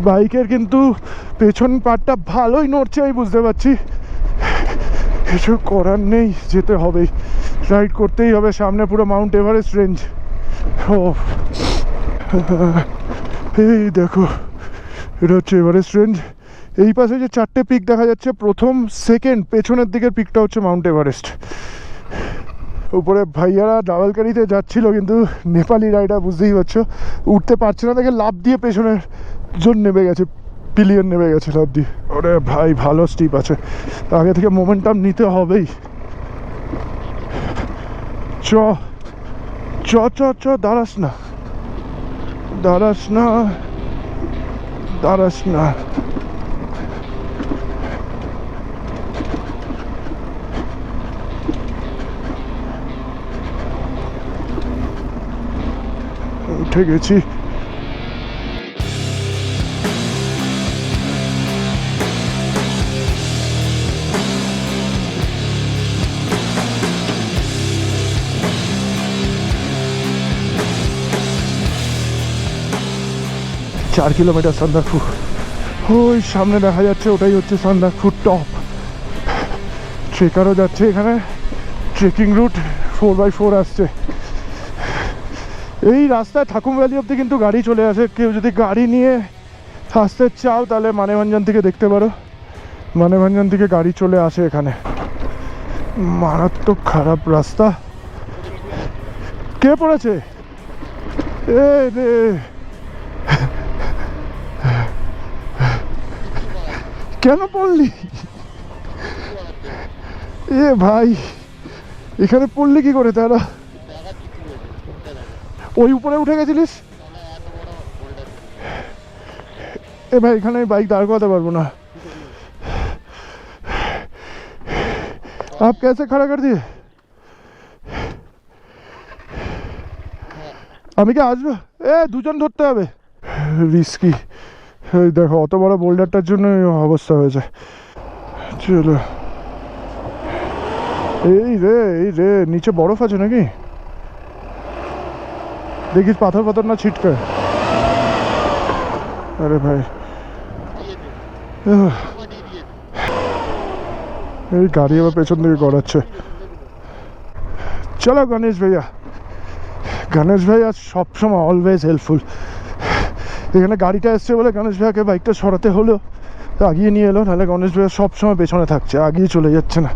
বাইকের কিন্তু পেছন পার্টটা ভালোই নড়ছে, আমি বুঝতে পারছি। কিছু করার নেই, যেতে হবেই, রাইড করতেই হবে। সামনে পুরো মাউন্ট এভারেস্ট রেঞ্জ। ও এই দেখো, এটা হচ্ছে এভারেস্ট রেঞ্জ। এই পাশে যে 4টে পিক দেখা যাচ্ছে, প্রথম, সেকেন্ড, পেছনের দিকের পিকটা হচ্ছে মাউন্ট এভারেস্ট। উপরে ভাইয়ারা ডাবল গাড়িতে যাচ্ছিল, কিন্তু নেপালি রাইডার বুঝতেই পারছো উঠতে পারছে না, দেখে লাফ দিয়ে পেছনের জন নেমে গেছে, পিলিয়ন নেমে গেছে লাফ দিয়ে। ওরে ভাই, ভালো স্টিপ আছে, আগে থেকে মোমেন্টাম নিতে হবেই। চ চ চ চ, দাঁড়াস না, দাঁড়াস না, দাঁড়াস না। উঠে গেছি। চার কিলোমিটার সান্দাকফু, ওই সামনে দেখা যাচ্ছে, ওটাই হচ্ছে সান্দাকফুর টপ। ট্রেকারও যাচ্ছে এখানে, ট্রেকিং রুট 4x4 আসছে। এই রাস্তায় থাকুম ভ্যালি অব্দি কিন্তু গাড়ি চলে আসে। কেউ যদি গাড়ি নিয়ে আসতে চাও তাহলে মানেভাঞ্জন থেকে দেখতে পারো, মানেভাঞ্জন থেকে গাড়ি চলে আসে এখানে। মারাত্মক খারাপ রাস্তা। কে পড়েছে? এ রে, কেন পড়লি? এ ভাই, এখানে পড়লি কি করে? তারা ওই উপরে উঠে গেছিলিস? এ ভাই, এখানে বাইক দাঁড় করাতে পারবো না। আপ कैसे खड़ा कर दिए? আমি কি আসবো? দুজন ধরতে হবে, রিস্কি। দেখো, অত বড় বোল্ডারটার জন্য অবস্থা হয়েছে। চলো, এই রে নিচে বরফ আছে নাকি? দেখিস পাথর পাথর না ছিটকে। আরে ভাই এই গাড়ি আবার পেছন দিকে গড়াচ্ছে। চলো গণেশ ভাইয়া, গণেশ ভাইয়া সবসময় অলওয়েজ হেল্পফুল। এখানে গাড়িটা এসছে বলে গণেশ ভাইয়াকে বাইকটা সরাতে হলো, আগিয়ে নিয়ে এলো, নাহলে গণেশ ভাইয়া সবসময় পেছনে থাকছে, আগিয়ে চলে যাচ্ছে না।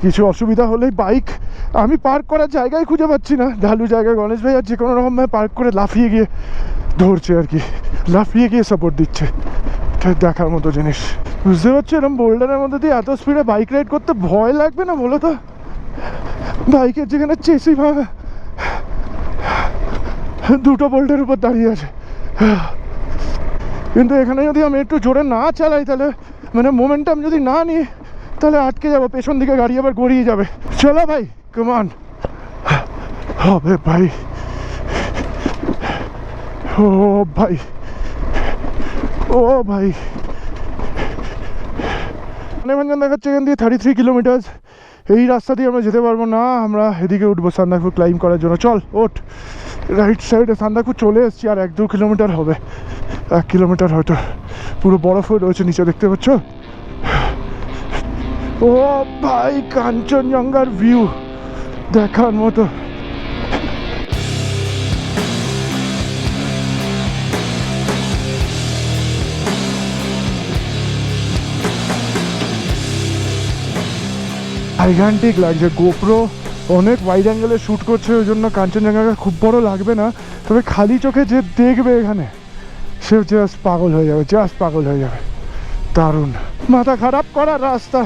কিছু অসুবিধা হলেই বাইক আমি পার্ক করার জায়গায় খুঁজে পাচ্ছি না, ঢালু জায়গায় গণেশ ভাইয়া যে কোনো রকমভাবে পার্ক করে লাফিয়ে গিয়ে ধরছে আর কি, লাফিয়ে গিয়ে সাপোর্ট দিচ্ছে। এটা দেখার মতো জিনিস। বুঝতে পারছি এরকম বোল্ডারের মধ্যে দিয়ে এত স্পিডে বাইক রাইড করতে ভয় লাগবে না বলো তো? বাইকের যেখানে চেসি ভাঙা, দুটো বোল্টের উপর দাঁড়িয়ে আছে। কিন্তু এখানে যদি আমি একটু জোরে না চালাই, তাহলে মানে মোমেন্টাম যদি না নিই, তাহলে আটকে যাবো, পেছন দিকে গাড়ি আবার গড়িয়ে যাবে। চলো ভাই, কমান হবে ভাই। ও ভাই, ও ভাই, মানেভঞ্জন দেখাচ্ছে এখান দিয়ে 33 কিলোমিটার। এই রাস্তা দিয়ে আমরা যেতে পারবো না, আমরা এদিকে উঠবো সান্দাকফু ক্লাইম করার জন্য। চল ওঠ, রাইট সাইডে সান্দাকফু চলে এসেছি, আর 1-2 কিলোমিটার হবে, 1 কিলোমিটার হয়তো। পুরো বরফ হয়ে রয়েছে নিচে, দেখতে পাচ্ছ? ও ভাই, কাঞ্চনজঙ্ঘার ভিউ দেখার মতো। জাইগান্টিক লাগছে। গোপ্রো অনেক ওয়াইড অ্যাঙ্গেলে শ্যুট করছে, ওই জন্য কাঞ্চনজঙ্ঘাটা খুব বড় লাগবে না, তবে খালি চোখে যে দেখবে এখানে, সে জাস্ট পাগল হয়ে যাবে, জাস্ট পাগল হয়ে যাবে। দারুণ। মাথা খারাপ করা রাস্তা,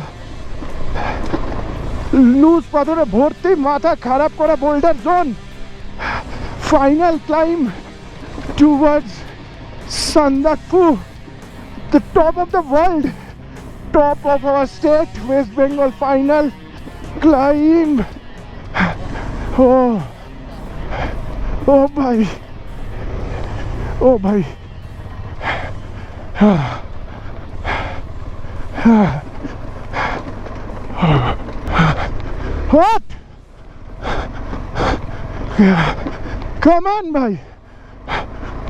লুজ পাথরে ভর্তি, মাথা খারাপ করা boulder zone. Final claim towards Sandakphu, the top of the world, top of our state, West Bengal. Final climb. Oh bhai, oh bhai. What? Come on bhai.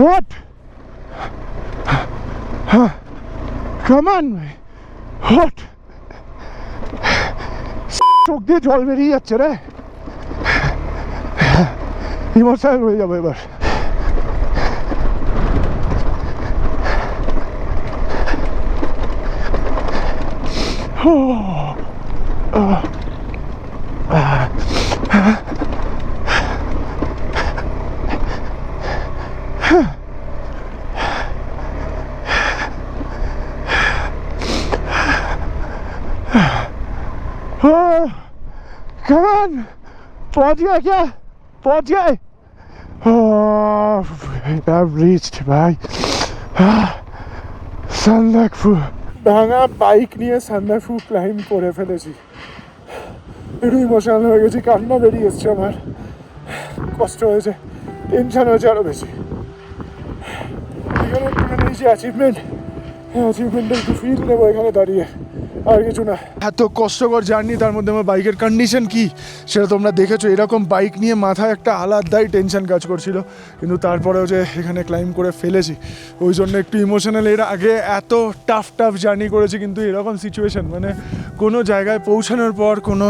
What? Come on bhai. Hot, চোখ দিয়ে জল বেরিয়ে যাচ্ছে রে, emotional হয়ে যাবে এবার। Come on, पहुंच गया क्या? पहुंच गए? I've reached भाई সান্দাকফু। ভাঙা বাইক নিয়ে সান্দাকফু ক্লাইম করে ফেলেছি। একটু ইমোশনাল হয়ে গেছি, কান্না বেরিয়ে এসছে আমার, কষ্ট হয়েছে, টেনশন হয়েছে আরো বেশি। এখানে নিয়েছি অ্যাচিভমেন্ট, অ্যাচিভমেন্টের একটু ফিল নেবো এখানে দাঁড়িয়ে, আর কিছু না। এত কষ্টকর জার্নি, তার মধ্যে আমার বাইকের কন্ডিশন কি সেটা তোমরা দেখেছো। এরকম বাইক নিয়ে মাথায় একটা আলাদাই টেনশন কাজ করছিল, কিন্তু তারপরেও যে এখানে ক্লাইম করে ফেলেছি, ওই জন্য একটু ইমোশনাল। এর আগে এত টাফ জার্নি করেছি, কিন্তু এরকম সিচুয়েশন মানে কোনো জায়গায় পৌঁছানোর পর, কোনো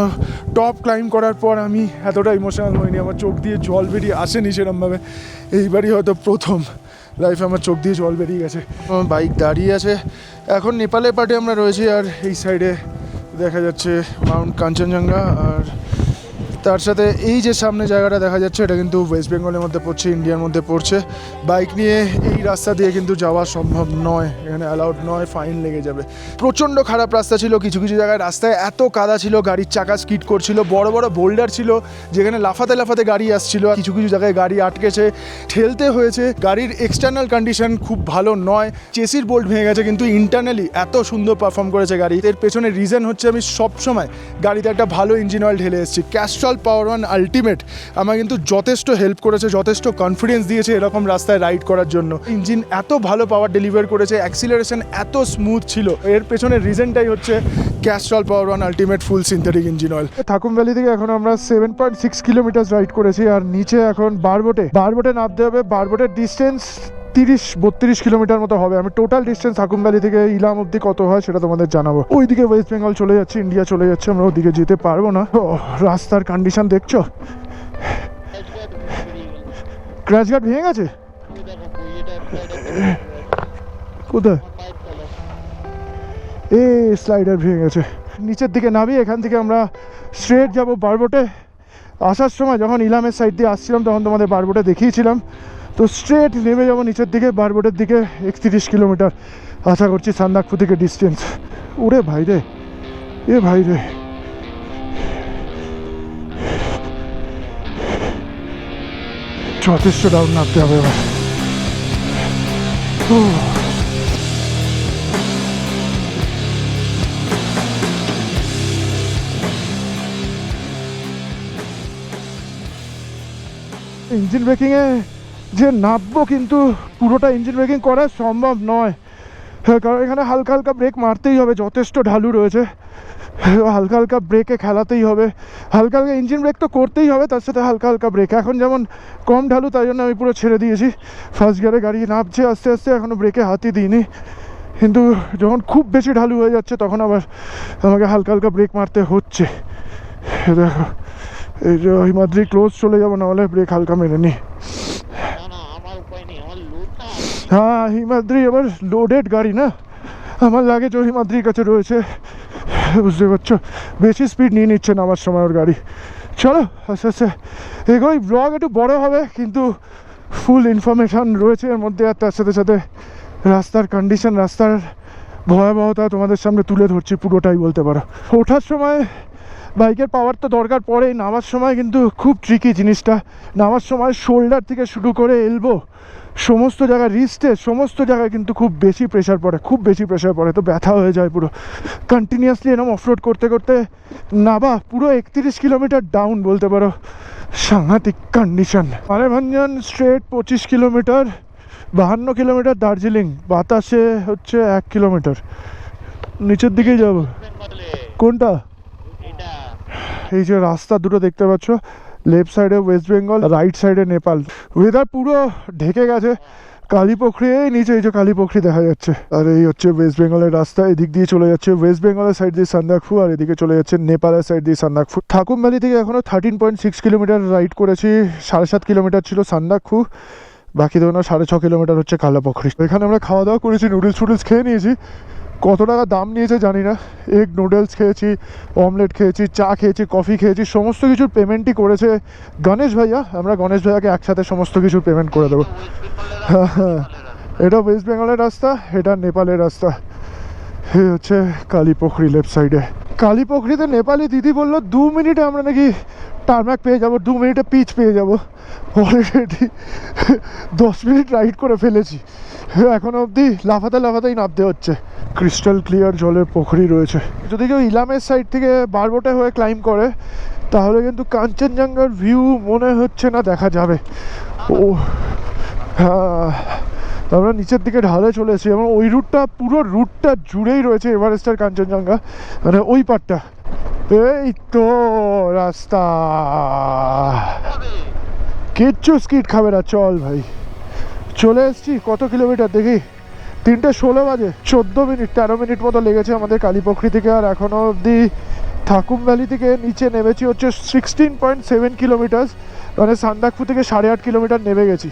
টপ ক্লাইম করার পর আমি এতটা ইমোশনাল হইনি, আমার চোখ দিয়ে জল বেরিয়ে আসেনি সেরকমভাবে। এইবারই হয়তো প্রথম লাইফে আমার চোখ দিয়ে জল বেরিয়ে গেছে। আমার বাইক দাঁড়িয়ে আছে এখন, নেপালের পার্টে আমরা রয়েছি, আর এই সাইডে দেখা যাচ্ছে মাউন্ট কাঞ্চনজঙ্ঘা, আর তার সাথে এই যে সামনে জায়গাটা দেখা যাচ্ছে, এটা কিন্তু ওয়েস্ট বেঙ্গলের মধ্যে পড়ছে, ইন্ডিয়ার মধ্যে পড়ছে। বাইক নিয়ে এই রাস্তা দিয়ে কিন্তু যাওয়া সম্ভব নয়, এখানে অ্যালাউড নয়, ফাইন লেগে যাবে। প্রচণ্ড খারাপ রাস্তা ছিল, কিছু কিছু জায়গায় রাস্তায় এত কাদা ছিল, গাড়ির চাকা স্কিড করছিল, বড় বড় বোল্ডার ছিল যেখানে লাফাতে লাফাতে গাড়ি আসছিল, কিছু কিছু জায়গায় গাড়ি আটকেছে, ঠেলতে হয়েছে। গাড়ির এক্সটার্নাল কন্ডিশন খুব ভালো নয়, চেসির বোল্ট ভেঙে গেছে, কিন্তু ইন্টারনালি এত সুন্দর পারফর্ম করেছে গাড়ি। এর পেছনে রিজন হচ্ছে আমি সবসময় গাড়িতে একটা ভালো ইঞ্জিন অয়েল ঢেলে এসেছি, Castrol Castrol power one ultimate আমার কিন্তু যথেষ্ট হেল্প করেছে, যথেষ্ট কনফিডেন্স দিয়েছে এরকম রাস্তায় রাইড করার জন্য। ইঞ্জিন এত ভালো পাওয়ার ডেলিভার করেছে, অ্যাক্সিলারেশন এত স্মুথ ছিল, এর পেছনে রিজনটাই হচ্ছে Castrol power one ultimate full synthetic engine oil. Thakum valley থেকে এখন আমরা 7.6 কিলোমিটার রাইড করেছি, আর নিচে এখন বারবোটে নামতে হবে। বারবোটের ডিস্টেন্স 30-32 কিলোমিটার মতো হবে। আমি টোটাল ডিস্টেন্স থাকুম ভ্যালি থেকে ইলাম অব্দি কত হয় সেটা তোমাদের জানাবো। ওইদিকে ওয়েস্ট বেঙ্গল চলে যাচ্ছে, ইন্ডিয়া চলে যাচ্ছে, আমরা ওদিকে যেতে পারবো না। রাস্তার কন্ডিশন দেখছো, ক্র্যাশ গার্ড ভেঙে গেছে কোথায়? স্লাইডার ভেঙে গেছে। নিচের দিকে নামি, এখান থেকে আমরা স্ট্রেট যাব বারবোটে। আসার সময় যখন ইলামের সাইড দিয়ে আসছিলাম তখন তোমাদের বারবোটে দেখিয়েছিলাম, তো স্ট্রেট নেমে যাবো নিচের দিকে বারবোটের দিকে। 31 কিলোমিটার আশা করছি সান্দাকফু থেকে ডিস্টেন্স। ওরে ভাই রে, এ ভাই রে, যথেষ্ট ডাউন নামতে হবে এবার। ইঞ্জিন ব্রেকিংয়ে যে নামবো, কিন্তু পুরোটা ইঞ্জিন ব্রেকিং করা সম্ভব নয়, কারণ এখানে হালকা হালকা ব্রেক মারতেই হবে, যথেষ্ট ঢালু রয়েছে, হালকা হালকা ব্রেকে খেলাতেই হবে। হালকা হালকা ইঞ্জিন ব্রেক তো করতেই হবে, তার সাথে হালকা হালকা ব্রেক। এখন যেমন কম ঢালু, তাই জন্য আমি পুরো ছেড়ে দিয়েছি। ফার্স্ট গিয়ারে গাড়ি নামছে আস্তে আস্তে, এখনও ব্রেকে হাতই দিইনি, কিন্তু যখন খুব বেশি ঢালু হয়ে যাচ্ছে তখন আবার আমাকে হালকা হালকা ব্রেক মারতে হচ্ছে। দেখো এই যে হিমাদ্রি ক্লোজ চলে যাবো, নাহলে ব্রেক হালকা মেরে নি। হ্যাঁ, হিমাদ্রি এবার লোডেড গাড়ি না, আমার লাগে যে হিমাদ্রির কাছে রয়েছে, বুঝতে পারছো, বেশি স্পিড নিয়ে নিচ্ছে না আমার সময় ওর গাড়ি। চলো আস্তে আস্তে এগোই। ব্লগ একটু বড় হবে, কিন্তু ফুল ইনফরমেশান রয়েছে এর মধ্যে, আর তার সাথে সাথে রাস্তার কন্ডিশন, রাস্তার ভয়াবহতা তোমাদের সামনে তুলে ধরছি পুরোটাই বলতে পারো। ওঠার সময় বাইকের পাওয়ার তো দরকার পড়েই, নামার সময় কিন্তু খুব ট্রিকি জিনিসটা। নামার সময় শোল্ডার থেকে শুরু করে এলবো সমস্ত জায়গায়, রিস্টে সমস্ত জায়গায় কিন্তু খুব বেশি প্রেশার পড়ে, খুব বেশি প্রেশার পড়ে, তো ব্যথা হয়ে যায় পুরো। কন্টিনিউয়াসলি এরকম অফরোড করতে করতে নাবা পুরো 31 কিলোমিটার ডাউন বলতে পারো, সাংঘাতিক condition. Manebhanjan straight 25 kilometre, 52 kilometre Darjeeling, বাতাসে হচ্ছে 1 কিলোমিটার। নিচের দিকেই যাব। কোনটা? এই যে রাস্তা দুটো দেখতে পাচ্ছ, লেফট সাইডে ওয়েস্ট বেঙ্গল, রাইট সাইডে নেপাল। ওয়েদার পুরো ঢেকে গেছে, কালীপোখরি এই নিচে, এই যে কালীপোখরি দেখা যাচ্ছে। আর এই হচ্ছে ওয়েস্ট বেঙ্গলের রাস্তা, এদিক দিয়ে চলে যাচ্ছে ওয়েস্ট বেঙ্গলের সাইড দিয়ে সান্দাকফু, আর এদিকে চলে যাচ্ছে নেপালের সাইড দিয়ে সান্দাকফু। থাকুম ভ্যালি থেকে এখনো 13.6 কিলোমিটার রাইড করেছি, 7.5 কিলোমিটার ছিল সান্দাকফু, বাকি ধরুন 6.5 কিলোমিটার হচ্ছে কালীপোখরি। এখানে আমরা খাওয়া দাওয়া করেছি, নুডলস খেয়ে নিয়েছি। কত টাকা দাম নিয়েছে জানি না, এগ নুডলস খেয়েছি, অমলেট খেয়েছি, চা খেয়েছি, কফি খেয়েছি, সমস্ত কিছুর পেমেন্টই করেছে গণেশ ভাইয়া। আমরা গণেশ ভাইয়াকে একসাথে সমস্ত কিছুর পেমেন্ট করে দেবো। হ্যাঁ, এটা ওয়েস্ট বেঙ্গলের রাস্তা, এটা নেপালের রাস্তা। এই হচ্ছে কালীপোখরি লেফট সাইডে। কালীপোখরিতে নেপালি দিদি বললো 2 মিনিটে আমরা নাকি টারম্যাক পেয়ে যাবো, 2 মিনিটে পিচ পেয়ে যাবো। অলরেডি 10 মিনিট রাইড করে ফেলেছি, এখনো অবধি লাফাতেই নামতে হচ্ছে। ক্রিস্টাল ক্লিয়ার জলের পুকুরি রয়েছে। যদি কেউ ইলামের সাইড থেকে বারবোটে হয়ে ক্লাইম্ব করে তাহলে কিন্তু কাঞ্চনজঙ্ঘার ভিউ মনে হচ্ছে না দেখা যাবে। ও হ্যাঁ, আমরা নিচের দিকে ঢালে চলে এসেছি, এবং ওই রুটটা, পুরো রুটটা জুড়েই রয়েছে এভারেস্ট আর কাঞ্চনজঙ্ঘা, মানে ওই পার্টটা। এই তো রাস্তা, কিচ্ছু স্কিড খাবে না, চল ভাই। চলে এসছি, কত কিলোমিটার দেখি, 3:16 বাজে, 14 মিনিট 13 মিনিট মতো লেগেছে আমাদের কালীপোখরি থেকে। আর এখনও অবধি থাকুম ভ্যালি থেকে নিচে নেমেছি হচ্ছে 16.7 কিলোমিটার, মানে সান্দাকফু থেকে 8.5 কিলোমিটার নেমে গেছি।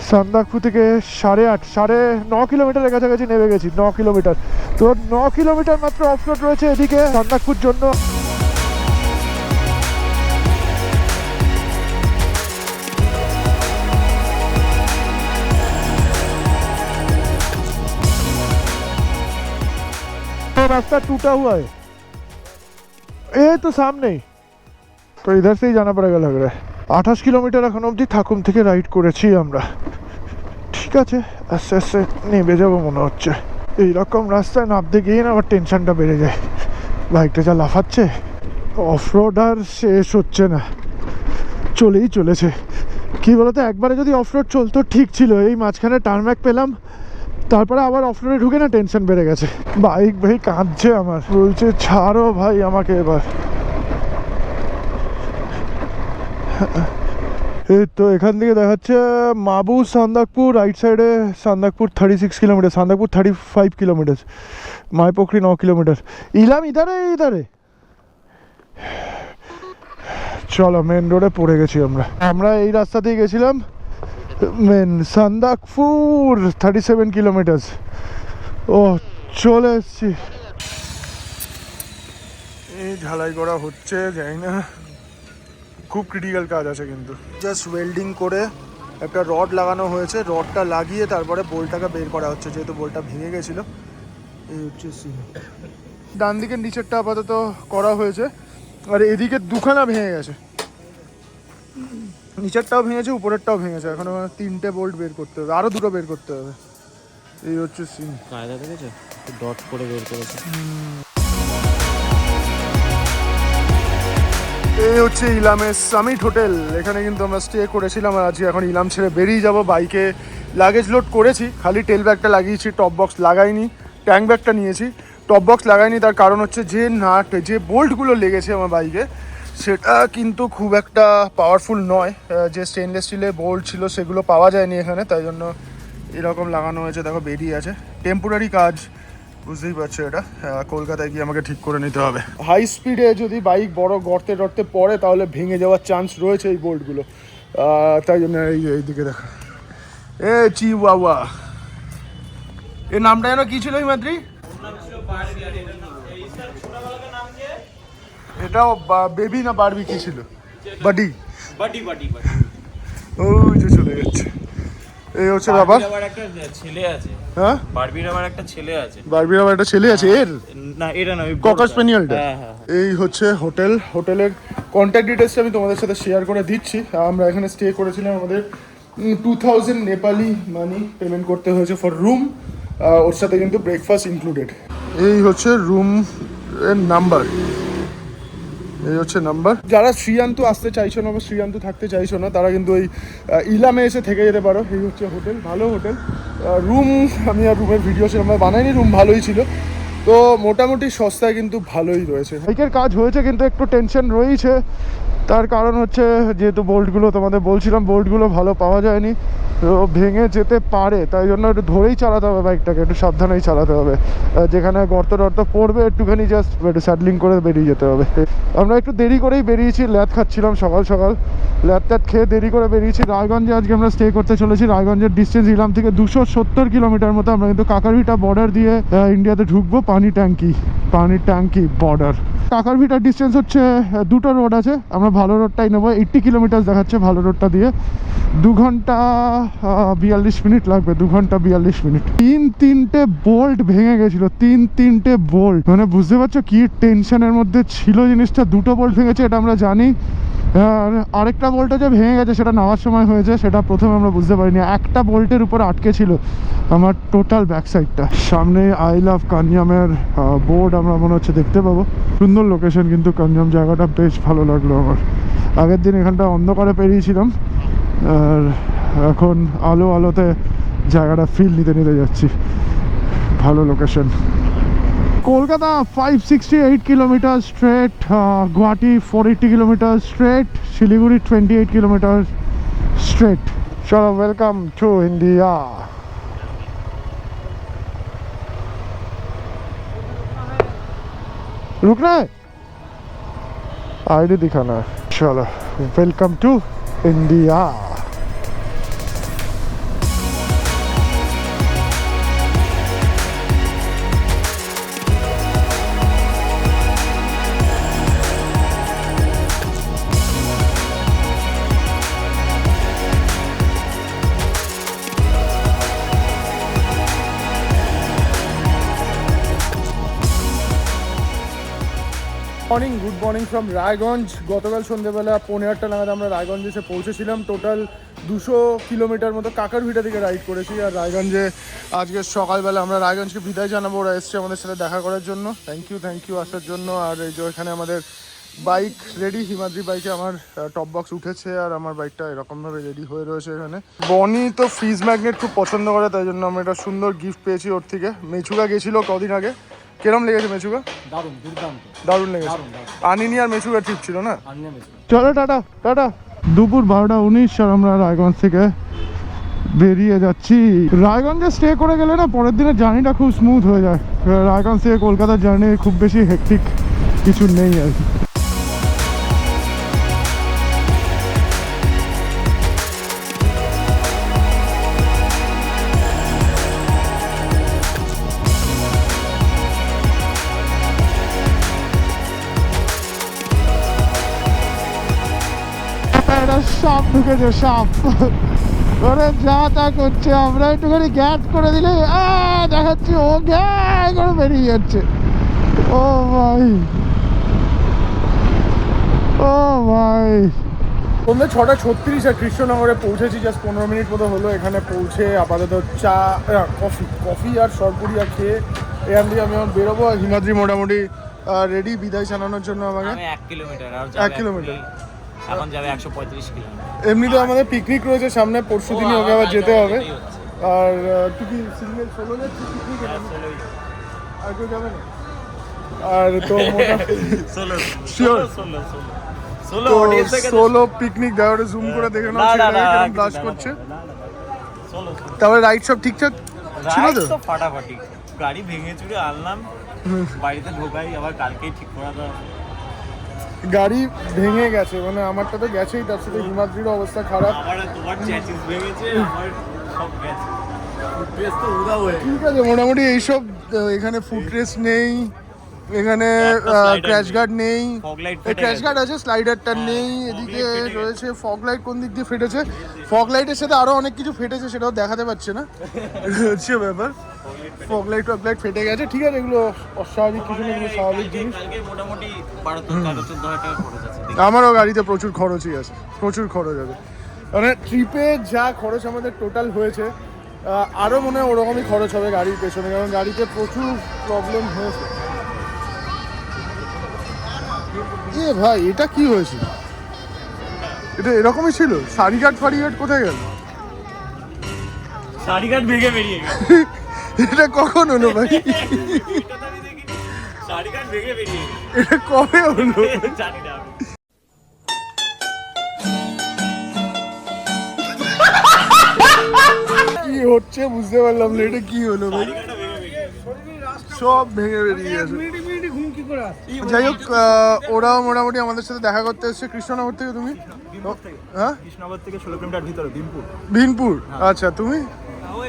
সান্দাকফু থেকে 9.5 কিলোমিটারের কাছাকাছি নেমে গেছি, 9 কিলোমিটার। তো 9 কিলোমিটার মাত্র অফরোড রয়েছে এদিকে সান্দাকফুর জন্য। रास्ता टूटा हुआ है, ये तो सामने, तो इधर से ही जाना पड़ेगा लग रहा है। 28 কিলোমিটার এখন অবধি থাকুম থেকে রাইড করেছি আমরা। ঠিক আছে, আস্তে আস্তে নেমে যাবো মনে হচ্ছে। এইরকম রাস্তায় নামতে গিয়ে না আমার টেনশনটা বেড়ে যায়, বাইকটা যা লাফাচ্ছে। অফরোড আর শেষ হচ্ছে না, চলেই চলেছে। কি বলতো, একবারে যদি অফরোড চলতো ঠিক ছিল, এই মাঝখানে টার্নব্যাক পেলাম, তারপরে আবার অফরোডে ঢুকে না টেনশন বেড়ে গেছে। বাইক ভাই কাঁদছে আমার, বলছে ছাড়ো ভাই আমাকে এবার। এই তো এখান থেকে দেখাচ্ছে মাবু সান্দাকপুর, রাইট সাইডে Sandakphu 36 kilometre, Sandakphu 35 kilometre, Maipokhari 9 kilometre. Ilam ইধারে ইধারে। চলো মেন রোডে পড়ে গেছি আমরা এই রাস্তা দিয়ে গেছিলাম মেন সান্দাকপুর 37 কিলোমিটার। ও চলে এসছি। এই ঝালাই করা হচ্ছে, যাই না, খুব ক্রিটিক্যাল কাজ আছে কিন্তু। জাস্ট ওয়েল্ডিং করে একটা রড লাগানো হয়েছে, রডটা লাগিয়ে তারপরে বোল্টটাকে বের করা হচ্ছে, যেহেতু বোল্টটা ভেঙে গেছিলো। এই হচ্ছে সিন। ডান দিকের নিচেরটা আপাতত করা হয়েছে, আর এদিকে দুখানা ভেঙে গেছে, নিচেরটাও ভেঙেছে উপরেরটাও ভেঙেছে। এখন আমার 3টে বোল্ট বের করতে হবে, আরও 2টো বের করতে হবে। এই হচ্ছে সিন। কায়দা দেখেছো, ডট করে বের করেছে। এই হচ্ছে ইলামের সামিট হোটেল, এখানে কিন্তু আমরা স্টে করেছিলাম। আর আজকে এখন ইলাম ছেড়ে বেরিয়ে যাব। বাইকে লাগেজ লোড করেছি, খালি টেল ব্যাগটা লাগিয়েছি, টপ বক্স লাগাইনি। ট্যাঙ্ক ব্যাগটা নিয়েছি, টপ বক্স লাগাইনি। তার কারণ হচ্ছে যে নাট, যে বোল্টগুলো লেগেছে আমার বাইকে, সেটা কিন্তু খুব একটা পাওয়ারফুল নয়। যে স্টেনলেস স্টিলের বোল্ট ছিল সেগুলো পাওয়া যায়নি এখানে, তাই জন্য এরকম লাগানো হয়েছে। দেখো বেরিয়ে আছে, টেম্পোরারি কাজ, বুঝতেই পারছো। এটা কলকাতায় গিয়ে আমাকে ঠিক করে নিতে হবে। হাই স্পিডে যদি বাইক বড় গর্তে টর্তে পড়ে তাহলে ভেঙে যাওয়ার চান্স রয়েছে এই বোল্টগুলো, তাই জন্য এইদিকে দেখো। এ চিওয়াওয়া, এর নামটা যেন কি ছিল হিমাদ্রি? এটাও বেবি না বারবি কি ছিল? বাডি। ওই যে চলে যাচ্ছে। এই হচ্ছে ব্যাপার। একটা ছেলে আছে। হ্যাঁ, বারবির আমার একটা ছেলে আছে। বারবির আমার একটা ছেলে আছে। এর না, এটা না, ককার স্পেনিয়েলটা। হ্যাঁ। এই হচ্ছে হোটেল। হোটেলের কন্ট্যাক্ট ডিটেলস আমি তোমাদের সাথে শেয়ার করে দিচ্ছি। আমরা এখানে স্টে করেছিলাম, আমাদের 2000 নেপালি মানি পেমেন্ট করতে হয়েছে ফর রুম, ওর সাথে কিন্তু ব্রেকফাস্ট ইনক্লুডেড। এই হচ্ছে রুম এর নাম্বার, এই হচ্ছে নাম্বার। যারা শ্রীয়ান্তু আসতে চাইছো না বা শ্রীয়ান্তু থাকতে চাইছো না, তারা কিন্তু ওই ইলামে এসে থেকে যেতে পারো। এই হচ্ছে হোটেল, ভালো হোটেল। রুম আমি আর রুমের ভিডিও সেরকম বানাইনি, রুম ভালোই ছিল। তো মোটামুটি সস্তায় কিন্তু ভালোই রয়েছে। বাইকের কাজ হয়েছে কিন্তু একটু টেনশন রয়েছে, তার কারণ হচ্ছে যেহেতু বোল্টগুলো তোমাদের বলছিলাম বোল্টগুলো ভালো পাওয়া যায়নি, তো ভেঙে যেতে পারে, তাই জন্য একটু ধরেই চালাতে হবে বাইকটাকে, একটু সাবধানেই চালাতে হবে। যেখানে গর্ত টর্ত পড়বে একটুখানি জাস্ট একটু স্যাডলিং করে বেরিয়ে যেতে হবে। আমরা একটু দেরি করেই বেরিয়েছি, ল্যাদ খাচ্ছিলাম সকাল সকাল, ল্যাদ ট্যাদ খেয়ে দেরি করে বেরিয়েছি। রায়গঞ্জে আজকে আমরা স্টে করতে চলেছি। রায়গঞ্জের ডিস্টেন্স ইলাম থেকে 270 কিলোমিটার মতো। আমরা কিন্তু কাকারভিটা বর্ডার দিয়ে ইন্ডিয়াতে ঢুকবো, পানির ট্যাঙ্কি বর্ডার। কাকারভিটার ডিস্টেন্স হচ্ছে 2টো রোড আছে, আমরা ভালো রোডটাই নেবো। 80 কিলোমিটার দেখাচ্ছে ভালো রোডটা দিয়ে, 2 ঘন্টা 42 মিনিট লাগবে, 2 ঘন্টা 42 মিনিট। 3টে বোল্ট ভেঙে গেছিলো, 3টে বোল্ট, মানে বুঝতে পারছো কি টেনশনের মধ্যে ছিল জিনিসটা। 2টো বোল্ট ভেঙেছে এটা আমরা জানি, আর আরেকটা বোল্টটা যে ভেঙে গেছে সেটা নামার সময় হয়েছে, সেটা প্রথমে আমরা বুঝতে পারিনি। একটা বোল্টের উপর আটকে ছিল আমার টোটাল ব্যাক সাইডটা। সামনে আই লাভ কাঞ্জামের বোর্ড আমরা মনে হচ্ছে দেখতে পাবো। সুন্দর লোকেশন কিন্তু কাঞ্জাম, জায়গাটা বেশ ভালো লাগলো আমার। আগের দিন এখানটা অন্ধকারে পেরিয়েছিলাম, আর এখন আলোতে জায়গাটা ফিল নিতে যাচ্ছি। ভালো location. Kolkata 568 kilometre straight, Guwahati 480 kilometre straight, Siliguri 28 kilometre straight. চলো, ওয়েলকাম টু ইন্ডিয়া। रुकना है, आईडी दिखाना है। चलो, welcome to India. Morning, good morning from Raiganj. গতকাল সন্ধ্যেবেলা 8:30 নাগাদ আমরা রায়গঞ্জে এসে পৌঁছেছিলাম। টোটাল 200 কিলোমিটার মতো কাকারভিটা থেকে রাইড করেছি। আর রায়গঞ্জে আজকে সকালবেলা আমরা রায়গঞ্জকে বিদায় জানাবো। ওরা এসছে আমাদের সাথে দেখা করার জন্য। থ্যাংক ইউ আসার জন্য। আর এই যে এখানে আমাদের বাইক রেডি, হিমাদ্রি বাইকে আমার টপ বক্স উঠেছে আর আমার বাইকটা এরকমভাবে রেডি হয়ে রয়েছে এখানে। বনি তো ফ্রিজ ম্যাগনেট খুব পছন্দ করে, তাই জন্য আমি একটা সুন্দর গিফট পেয়েছি ওর থেকে। মেচুকা গেছিল কদিন আগে, কিরম লেগেছে মেচুকা? দারুণ, দুর্দান্ত, দারুণ লেগেছে। দারুণ, দারুণ। আনিনি আর মেচুকা ট্রিপ ছিল না? আনিয়া মেশিন। চলো টাটা টাটা। দুপুর 12:19 আর আমরা রায়গঞ্জ থেকে বেরিয়ে যাচ্ছি। রায়গঞ্জে স্টে করে গেলে না পরের দিনের জার্নিটা খুব স্মুথ হয়ে যায়। রায়গঞ্জ থেকে কলকাতার জার্নি খুব বেশি হেক্টিক কিছু নেই আর কি। একটা সাপ ঢুকেছে, সাপ। ওরে যা তা করছে, আমরা একটুখানি গ্যাট করে দিলে দেখাচ্ছি ও গ্যাঁ করে বেরিয়ে যাচ্ছে। ও ভাই, ও ভাই। সন্ধ্যে 6:36 আর কৃষ্ণনগরে পৌঁছেছি, জাস্ট 15 মিনিট মতো হলো এখানে পৌঁছে। আপাতত চা, কফি আর সরপুরিয়া খেয়ে এখান থেকে আমি এখন বেরোবো। আর হিমাদ্রি মোটামুটি রেডি বিদায় জানানোর জন্য আমাকে। 1 কিলোমিটার আর 1 কিলোমিটার এখন যাবে 135 কিলোমিটার। এমনিতে আমাদের পিকনিক রয়েছে সামনে, পরশু দিনই ওকে আবার যেতে হবে। আর তুই কি সিঙ্গেল সোলো যাচ্ছিস পিকনিকে? আর কেউ যাবে না? আর তো সোলো পিকনিক দাঁড়ে জুম করে দেখে নাও কেমন ব্লাশ করছে। তারপরে রাইড সব ঠিকঠাক ছিল তো? ফাটাফাটি, গাড়ি ভেঙে চুরে আনলাম, বাড়িতে ঢোকাই আবার কালকেই ঠিক করা দাও। গাড়ি ভেঙে গেছে মানে আমারটা তো গেছেই, তার সাথে হিমাদ্রির অবস্থা খারাপ। তোমার চ্যাসিস ভেঙেছে, আমার সব গেছে। ফুটরেস তো উদাও হয়ে ঠিক আছে, মোটামুটি এইসব। এখানে ফুটরেস নেই, এখানে ক্র্যাশ গার্ড নেই। ক্র্যাশ গার্ড আছে, স্লাইডারটা নেই। এদিকে রয়েছে ফগ লাইট। কোন দিক দিয়ে ফেটেছে? ফগ লাইটের সাথে আরো অনেক কিছু ফেটেছে, সেটাও দেখাতে পারছে না, হচ্ছে ব্যাপার। ফগ লাইট ফেটে গেছে। ঠিক আছে, এগুলো অস্বাভাবিক কিছু না, এগুলো স্বাভাবিক জিনিস। মোটামুটি 12-13,000 টাকা খরচ আছে। আমারও গাড়িতে প্রচুর খরচই আছে, প্রচুর খরচ আছে। মানে ট্রিপে যা খরচ আমাদের টোটাল হয়েছে, আরও মনে হয় ওরকমই খরচ হবে গাড়ির পেছনে, কারণ গাড়িতে প্রচুর প্রবলেম হয়েছে। এ ভাই, এটা কি হয়েছে? এটা এরকমই ছিল? সারিঘাট কোথায় গেল? সারিঘাট ভেঙে বেরিয়ে গেল। এটা কখন হলো ভাই? সারিঘাট ভেঙে বেরিয়ে গেল। এটা কবে হলো? জানি না। কি হচ্ছে বুঝতে পারলাম না, এটা কি হলো ভাই? সব ভেঙে বেরিয়ে গেছে। যাই হোক, ওরাও মোটামুটি আমাদের সাথে দেখা করতে এসেছে। কৃষ্ণনগর থেকে তুমি? হ্যাঁ, কৃষ্ণনগর থেকে 16 কিলোমিটার ভিতরে ভীমপুর। ভীমপুর, আচ্ছা। তুমি?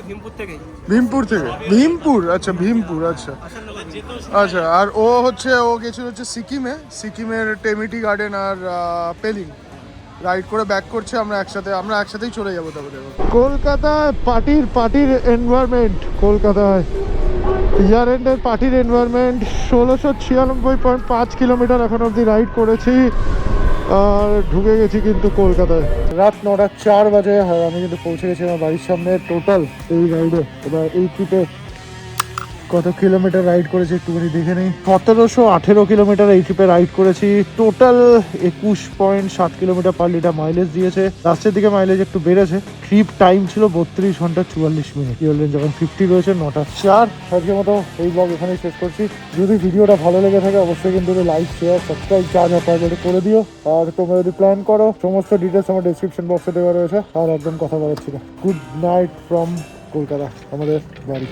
ভীমপুর থেকে। ভীমপুর, আচ্ছা ভীমপুর, আচ্ছা আচ্ছা। আর ও গেছিল হচ্ছে সিকিমের টেমিটি গার্ডেন আর পেলিং রাইড করে ব্যাক করছে। আমরা একসাথেই চলে যাবো। তারপরে কলকাতায় পার্টির এনভায়রনমেন্ট, কলকাতায় ইয়ার এন্ডের পার্টির এনভায়রনমেন্ট। 1696.5 কিলোমিটার এখন অবধি রাইড করেছি আর ঢুকে গেছি কিন্তু কলকাতায়। রাত 9:04 বাজে। আর আমি কিন্তু পৌঁছে গেছি আমার বাড়ির সামনে। টোটাল এই রাইডে এবার এই ট্রিপে কত কিলোমিটার রাইড করেছি একটুখানি দেখে নেই। 1718 কিলোমিটার এই ট্রিপে রাইড করেছি। Total 21.7 kilometre per litre mileage দিয়েছে। লাস্টের দিকে মাইলেজ একটু বেড়েছে। ট্রিপ টাইম ছিল 32 ঘন্টা 44 মিনিট। যখন 50 রয়েছে 9:04। আজকের মতো এই ব্লগ এখানেই শেষ করছি। যদি ভিডিওটা ভালো লেগে থাকে অবশ্যই কিন্তু লাইক, শেয়ার, সাবস্ক্রাইব করে দিও। আর তোমরা যদি প্ল্যান করো, সমস্ত ডিটেলস আমার ডেসক্রিপশন বক্সে দেওয়া রয়েছে। আর একদম কথা বলাচ্ছি না। গুড নাইট ফ্রম কলকাতা, আমাদের বাড়ি।